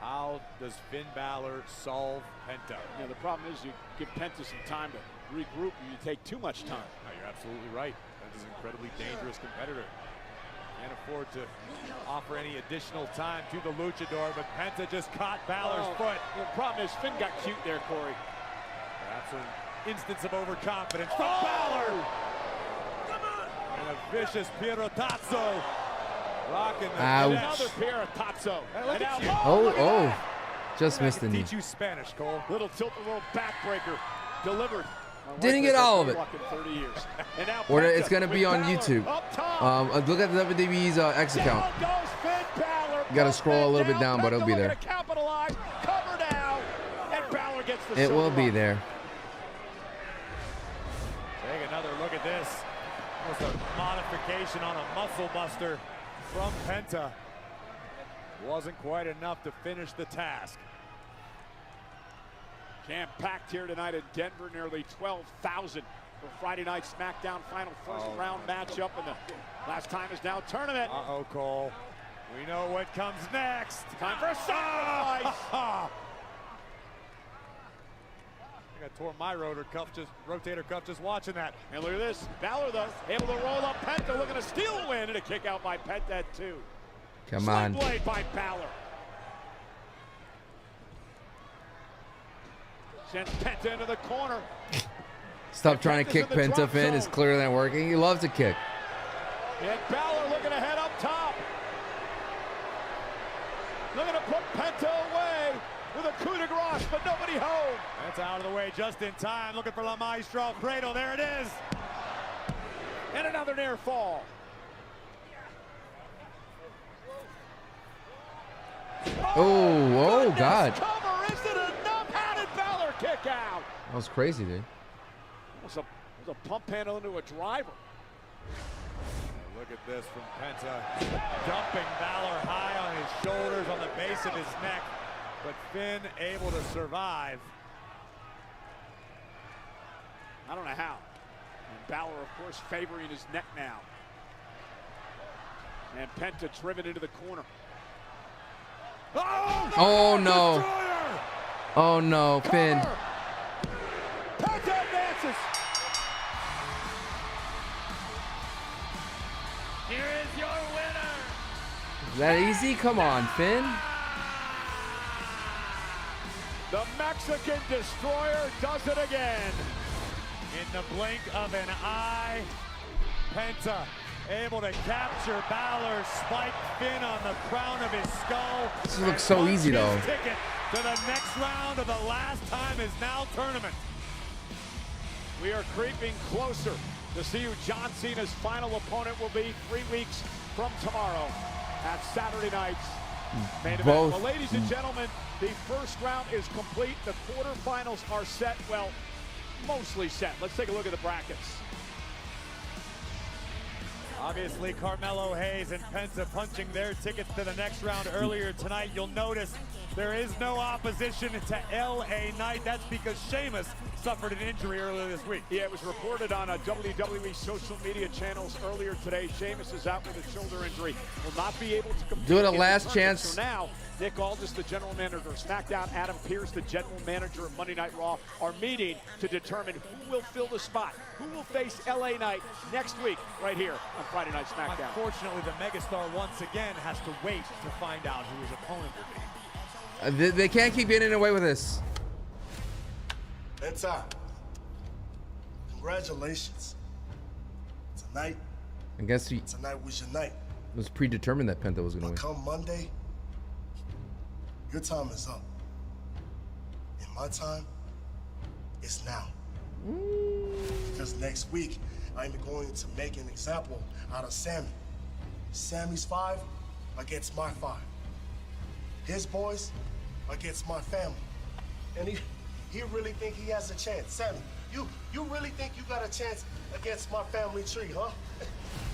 How does Finn Balor solve Penta? Yeah, the problem is you give Penta some time to regroup and you take too much time. No, you're absolutely right. Penta's an incredibly dangerous competitor. Can't afford to offer any additional time to the luchador, but Penta just caught Balor's foot. The problem is Finn got cute there, Corey. Perhaps an instance of overconfidence from Balor. A vicious Pierrotazzo. Rocking the another Pierrotazzo. Just missed the knee. Teach you Spanish, Cole. Little tilt-a-roll backbreaker delivered. Didn't get all of it. 30 years. And now Or Penta it's gonna be on YouTube. Look at the WWE's X account. You gotta scroll a little bit down, but it'll be there. Cover down, and Balor gets the It will be there. Take another look at this. Almost a modification on a muscle buster from Penta. Wasn't quite enough to finish the task. Jam-packed here tonight in Denver, nearly 12,000 for Friday night Smackdown final first round matchup, and the last time is now tournament. Uh-oh, Cole. We know what comes next. Time for a sacrifice. I tore my rotator cuff just watching that. And look at this. Balor, though, able to roll up Penta, looking to steal a win, and a kick out by Penta at 2. Come on. Sling blade by Balor. Sends Penta into the corner. Stop trying to kick Penta, Finn. It's clearly not working. He loves to kick. And Balor looking to head up top. Looking to put Penta away with a coup de grace, but nobody home. That's out of the way just in time. Looking for La Maestro Cradle. There it is. And another near fall. Oh, God. Cover, is it enough? How did Balor kick out? That was crazy, dude. It was a pump handle into a driver. Look at this from Penta. Dumping Balor high on his shoulders, on the base of his neck. But Finn able to survive. I don't know how. And Balor, of course, favoring his neck now. And Penta driven into the corner. Oh no. Oh no, Finn. Penta advances. Here is your winner. Is that easy? Come on, Finn. The Mexican Destroyer does it again. In the blink of an eye, Penta able to capture Balor, spike Finn on the crown of his skull. This looks so easy though. Ticket to the next round of the Last Time Is Now tournament. We are creeping closer to see who John Cena's final opponent will be 3 weeks from tomorrow at Saturday night's main event. Both. Well, ladies and gentlemen, the first round is complete. The quarterfinals are set. Well, mostly set. Let's take a look at the brackets. Obviously, Carmelo Hayes and Penta punching their tickets to the next round earlier tonight. You'll notice there is no opposition to LA Knight. That's because Sheamus suffered an injury earlier this week. Yeah, it was reported on WWE social media channels earlier today. Sheamus is out with a shoulder injury. Will not be able to compete. Do it a in the last tournament. chance. So now, Nick Aldis, the general manager of SmackDown, Adam Pearce, the general manager of Monday Night Raw, are meeting to determine who will fill the spot, who will face LA Knight next week right here on Friday Night SmackDown. Unfortunately, the megastar once again has to wait to find out who his opponent will be. They can't keep getting away with this. Penta, congratulations. Tonight, I guess tonight was your night. it was predetermined that Penta was going to win. Come Monday, your time is up. And my time is now. Because next week, I'm going to make an example out of Sammy. Sammy's 5 against my 5. His boys against my family. And he really think he has a chance. Sammy, you really think you got a chance against my family tree, huh?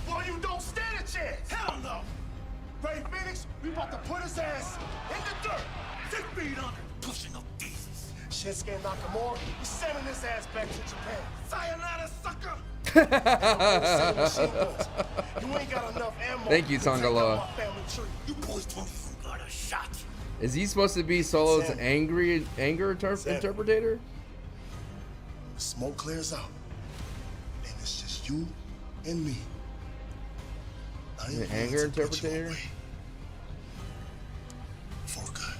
Well, you don't stand a chance. Hell no. Ray Phoenix, we about to put his ass in the dirt. 6 feet under, pushing up pieces. Shinsuke Nakamura, he's sending his ass back to Japan. Sayonara, sucker. You ain't got enough ammo. Thank you, Tongaloa. You boys don't got a shot. Is he supposed to be Solo's anger interpreter? The smoke clears out, and it's just you and me. The anger interpreter? For good.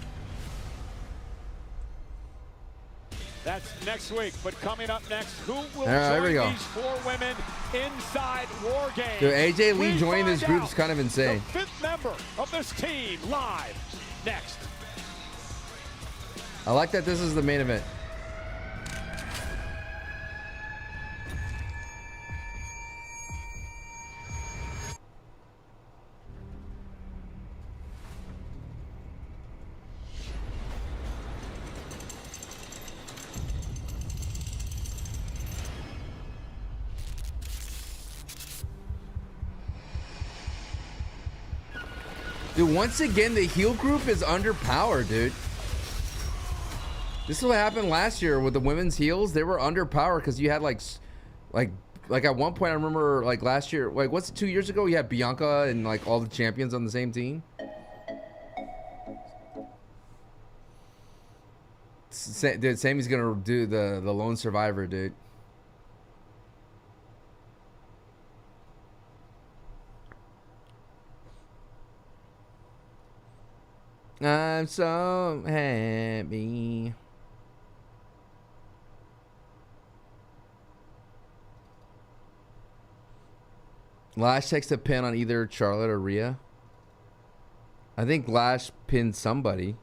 That's next week, but coming up next, who will there we join go. these 4 women inside War Games? Dude, AJ Lee We joining this find group is out kind of insane. The 5th member of this team live next. I like that this is the main event. Dude, once again, the heel group is underpowered, dude. This is what happened last year with the women's heels. They were underpowered because you had like at one point I remember like last year, like what's 2 years ago? You had Bianca and like all the champions on the same team. Dude, Sammy's gonna do the lone survivor, dude. I'm so happy. Lash takes a pin on either Charlotte or Rhea. I think Lash pinned somebody.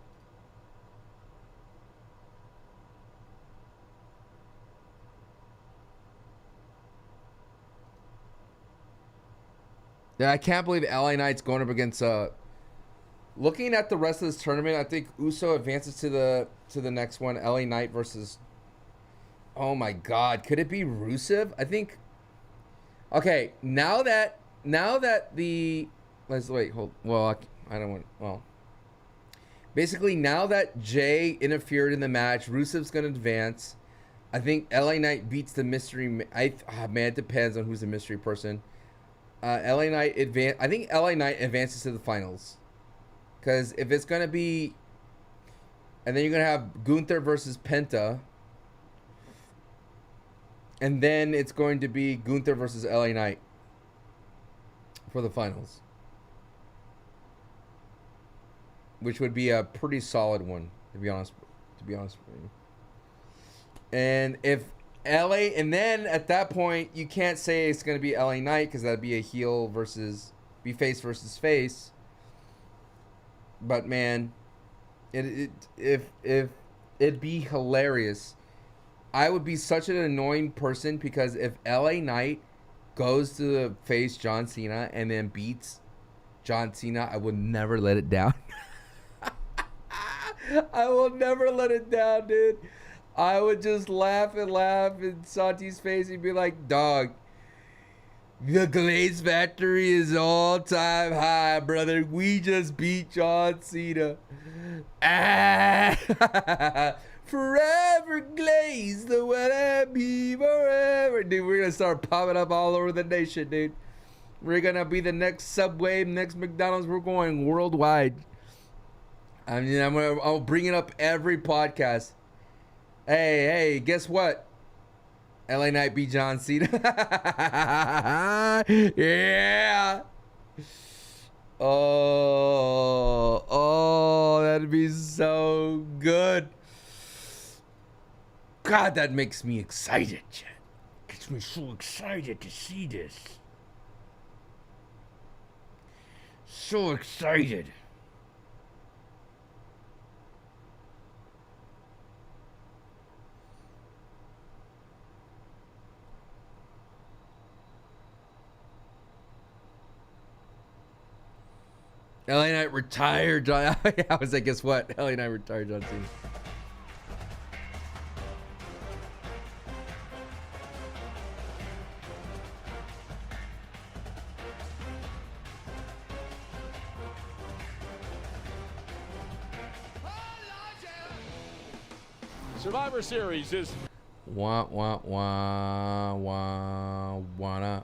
Yeah, I can't believe LA Knight's going up against looking at the rest of this tournament, I think Uso advances to the next one. LA Knight versus. Oh my God, could it be Rusev? I think. Okay, now that the let's wait. Hold. Well, I don't want. Well, Basically, now that Jay interfered in the match, Rusev's gonna advance. I think LA Knight beats the mystery. Man, it depends on who's the mystery person. LA Knight advance. I think LA Knight advances to the finals. Because if it's gonna be, and then you're gonna have Gunther versus Penta, and then it's going to be Gunther versus LA Knight for the finals, which would be a pretty solid one, to be honest. To be honest with you. And if LA, and then at that point you can't say it's gonna be LA Knight because that'd be a heel versus face versus face. But man, if it'd be hilarious. I would be such an annoying person because if LA Knight goes to face John Cena and then beats John Cena, I would never let it down. I will never let it down, dude. I would just laugh in Santi's face and be like, dog, the Glaze Factory is all-time high, brother. We just beat John Cena. Forever Glaze, the way I be forever. Dude, we're going to start popping up all over the nation, dude. We're going to be the next Subway, next McDonald's. We're going worldwide. I mean, I'll bring it up every podcast. Hey, guess what? LA Knight beat John Cena. Yeah. Oh, that'd be so good. God, that makes me excited, Chad. Gets me so excited to see this. So excited. LA Knight retired John. I was like, guess what? LA Knight retired John Cena. Survivor Series is Wah wah wah wah wah.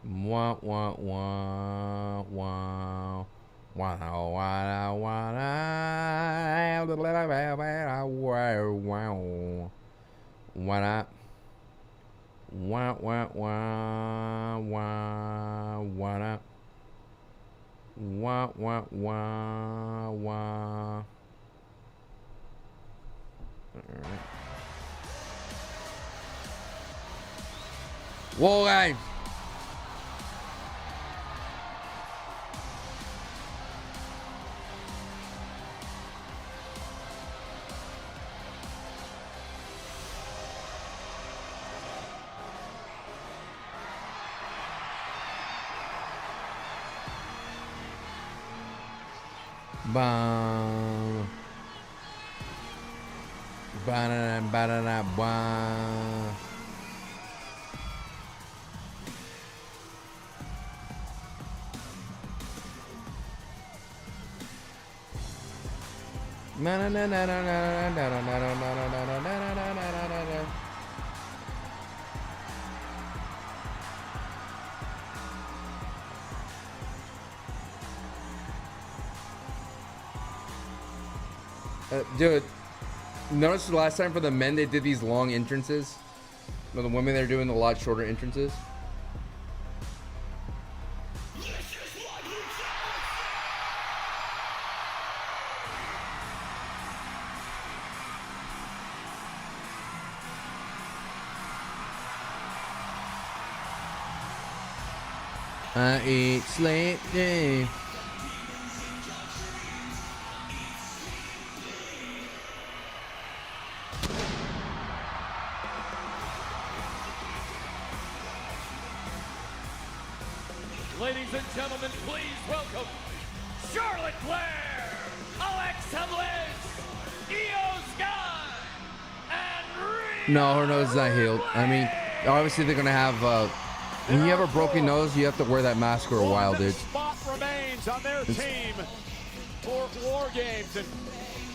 Wah wah wah wah wah wah wah wah wah wah wah wah wah wah. All right. Whoa, guys. Bam. Ba-da-da, ba-da-da, ba. Dude, notice the last time for the men they did these long entrances. For the women they're doing a lot shorter entrances. I eat, sleep, day. Ladies and gentlemen, please welcome Charlotte Flair, Alexa Bliss, Io Sky, and Rhea. No, her nose is not healed. I mean, obviously they're gonna have. When you have a broken nose, you have to wear that mask for a while, dude. Spot remains on their team. for War Games. And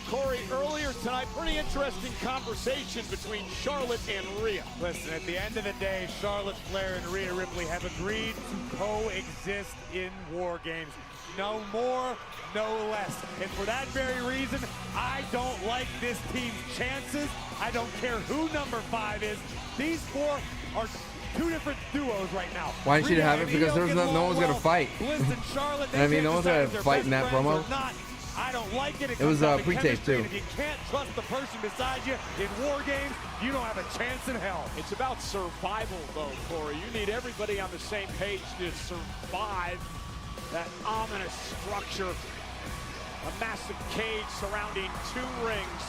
Corey, earlier tonight, pretty interesting conversation between Charlotte and Rhea. Listen, at the end of the day, Charlotte Flair and Rhea Ripley have agreed to coexist in War Games. No more, no less. And for that very reason, I don't like this team's chances. I don't care who number 5 is. These 4 are 2 different duos right now. Why didn't you have it? Because there's no one's gonna fight. I mean, no one's gonna fight in that promo. I don't like it. It was pre-tape too. If you can't trust the person beside you in War Games, you don't have a chance in hell. It's about survival, though, Corey. You need everybody on the same page to survive that ominous structure. A massive cage surrounding 2 rings.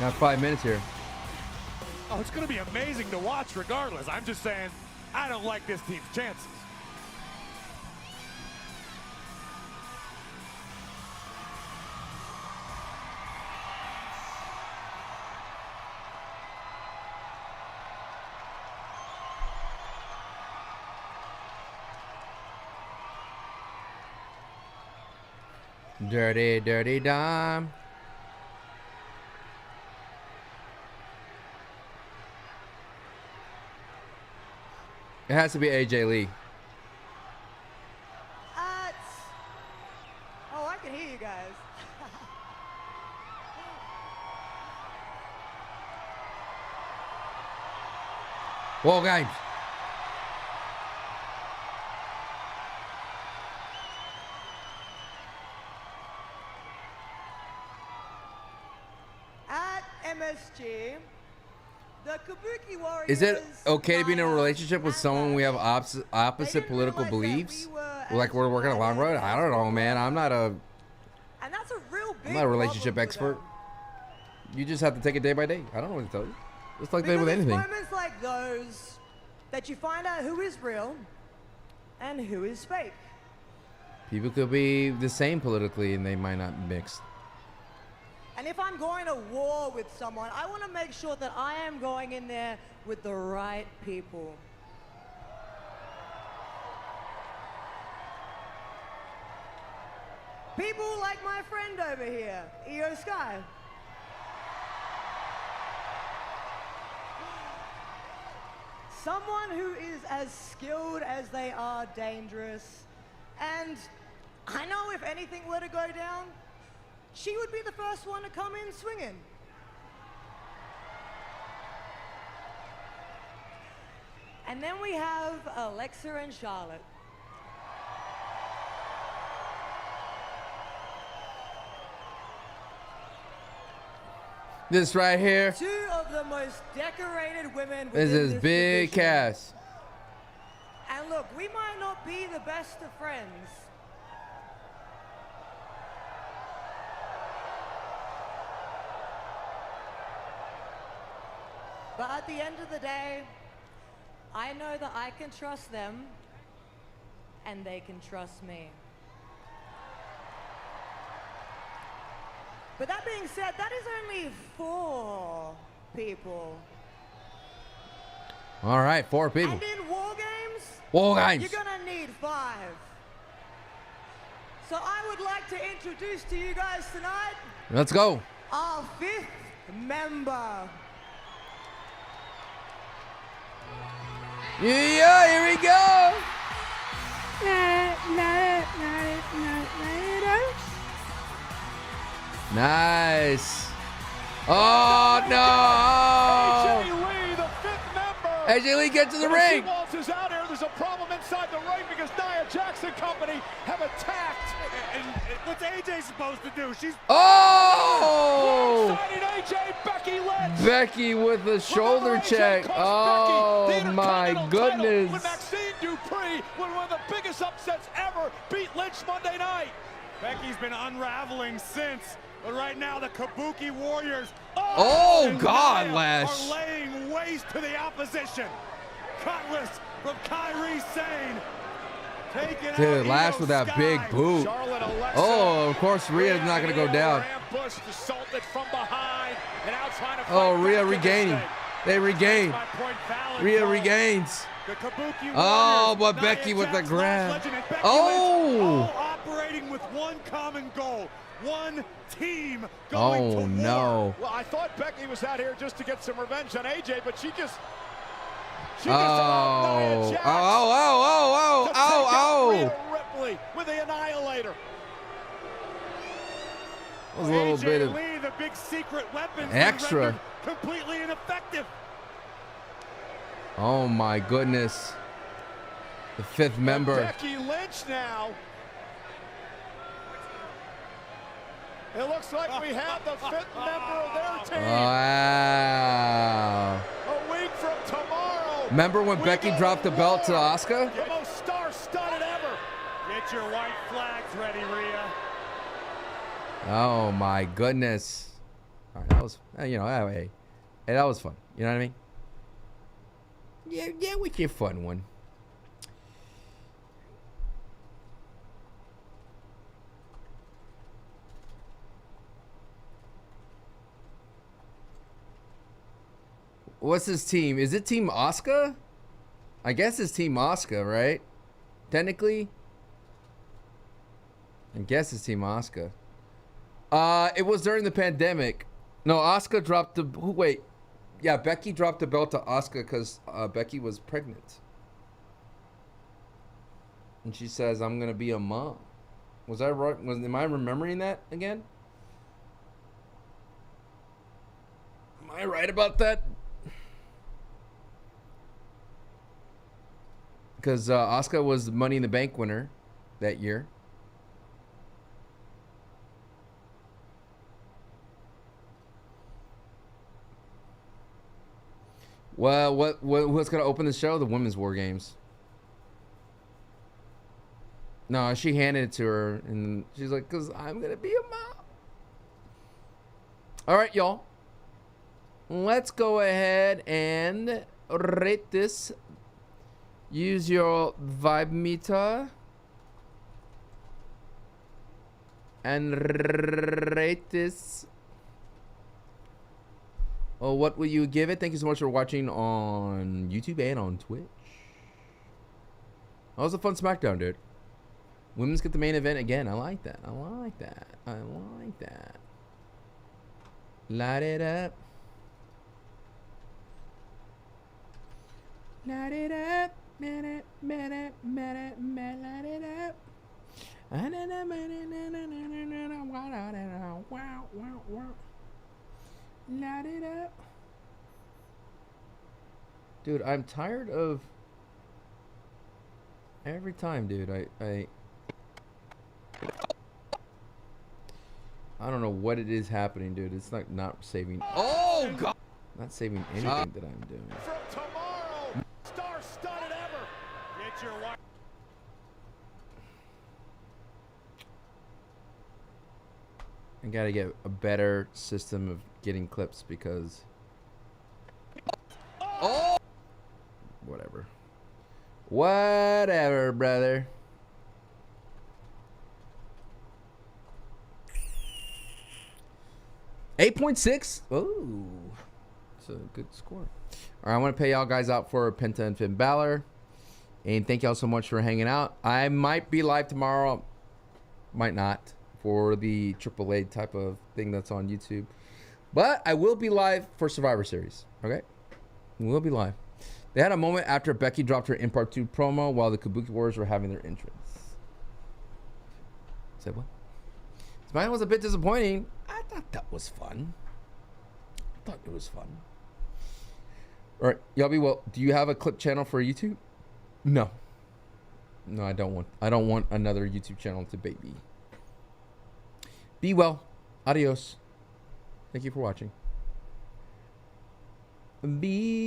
Now 5 minutes here. Oh, it's going to be amazing to watch regardless. I'm just saying, I don't like this team's chances. Dirty, dirty dime. It has to be AJ Lee. Oh, I can hear you guys. Whoa, guys. At MSG, the Kabuki Warriors. Is it okay to be in a relationship with someone we have opposite political beliefs? Like we're working a long road? I don't know, man. I'm not a relationship expert. You just have to take it day by day. I don't know what to tell you. It's like that with anything. It's moments like those that you find out who is real and who is fake. People could be the same politically and they might not mix. And if I'm going to war with someone, I want to make sure that I am going in there with the right people. People like my friend over here, EO Sky. Someone who is as skilled as they are dangerous. And I know if anything were to go down, she would be the first one to come in swinging. And then we have Alexa and Charlotte. This right here. 2 of the most decorated women This within is this big division. Cass. And look, we might not be the best of friends. But at the end of the day, I know that I can trust them and they can trust me. But that being said, that is only 4 people. All right, 4 people. And in War Games, you're gonna need 5. So I would like to introduce to you guys tonight Let's go. our 5th member. Yeah, here we go. Nice. Oh, no. AJ Lee, the 5th member. AJ Lee, get to the And ring. She waltzes out here. There's a problem inside the ring because Nia Jackson Company have attacked. And what's AJ supposed to do? She's Oh! AJ, Becky Lynch. Becky with the shoulder check. Oh, my When goodness. Maxine Dupree, when one of the biggest upsets ever, beat Lynch Monday night. Becky's been unraveling since. But right now, the Kabuki Warriors Oh, God, Nia Lash. are laying waste to the opposition. Cutlass from Kairi Sane. Taking Dude, out Lash Io with that Sky. big boot. Charlotte, Alexa. Oh, of course, Rhea's not going to go down. Ambush assaulted from behind and out trying to Oh, fight Rhea back in regaining. this thing. They regain. My point valid Rhea call. regains. The Kabuki Oh, Warriors, but Nia Becky with the Jax, grab. Lash Legend, and Becky Oh. Lynch, all operating with one common goal. one team going to war. No. Well, I thought Becky was out here just to get some revenge on AJ, but she just Oh. allowed Nia Jax Oh. to take out Rhea Ripley with the Annihilator. That was a little AJ bit of Lee, the big secret weapons, extra. completely ineffective. Oh my goodness. The fifth member. Becky Lynch now. It looks like we have the fifth member of their team. Wow. A week from tomorrow. Remember when Becky dropped the belt to Asuka? The most star-studded ever. Get your white flags ready, Rhea. Oh my goodness. All right, that was, you know, hey, that was fun. You know what I mean? Yeah, we get fun one. What's his team? Is it Team Asuka? I guess it's Team Asuka, right? Technically. I guess it's Team Asuka. It was during the pandemic. No, Asuka dropped the... Wait. Yeah, Becky dropped the belt to Asuka because Becky was pregnant. And she says, I'm going to be a mom. Was I right? Am I remembering that again? Am I right about that? Because Asuka was the Money in the Bank winner that year. Well, what's gonna open the show? The Women's War Games. No, she handed it to her, and she's like, "Cause I'm gonna be a mom." All right, y'all. Let's go ahead and rate this. Use your vibe meter and rate this. Oh, what will you give it? Thank you so much for watching on YouTube and on Twitch. That was a fun Smackdown, dude. Women's get the main event again. I like that. I like that. I like that. Light it up. Light it up. Light it up. Light it up. Dude, I'm tired of every time, dude. I don't know what it is happening, dude. It's like not saving. Oh God! Not saving anything that I'm doing. From tomorrow, star-studded ever. Get your white. I gotta get a better system of getting clips because. Oh! Whatever. Whatever, brother. $8.6. Oh, it's a good score. All right, I want to pay y'all guys out for Penta and Finn Balor, and thank y'all so much for hanging out. I might be live tomorrow, might not, for the AAA type of thing that's on YouTube, but I will be live for Survivor Series. Okay, we'll be live. They had a moment after Becky dropped her In Part 2 promo while the Kabuki Warriors were having their entrance. Say what? Mine was a bit disappointing. I thought that was fun. I thought it was fun. All right, y'all be well. Do you have a clip channel for YouTube? No. No, I don't want. I don't want another YouTube channel to bait me. Be well. Adios. Thank you for watching. Be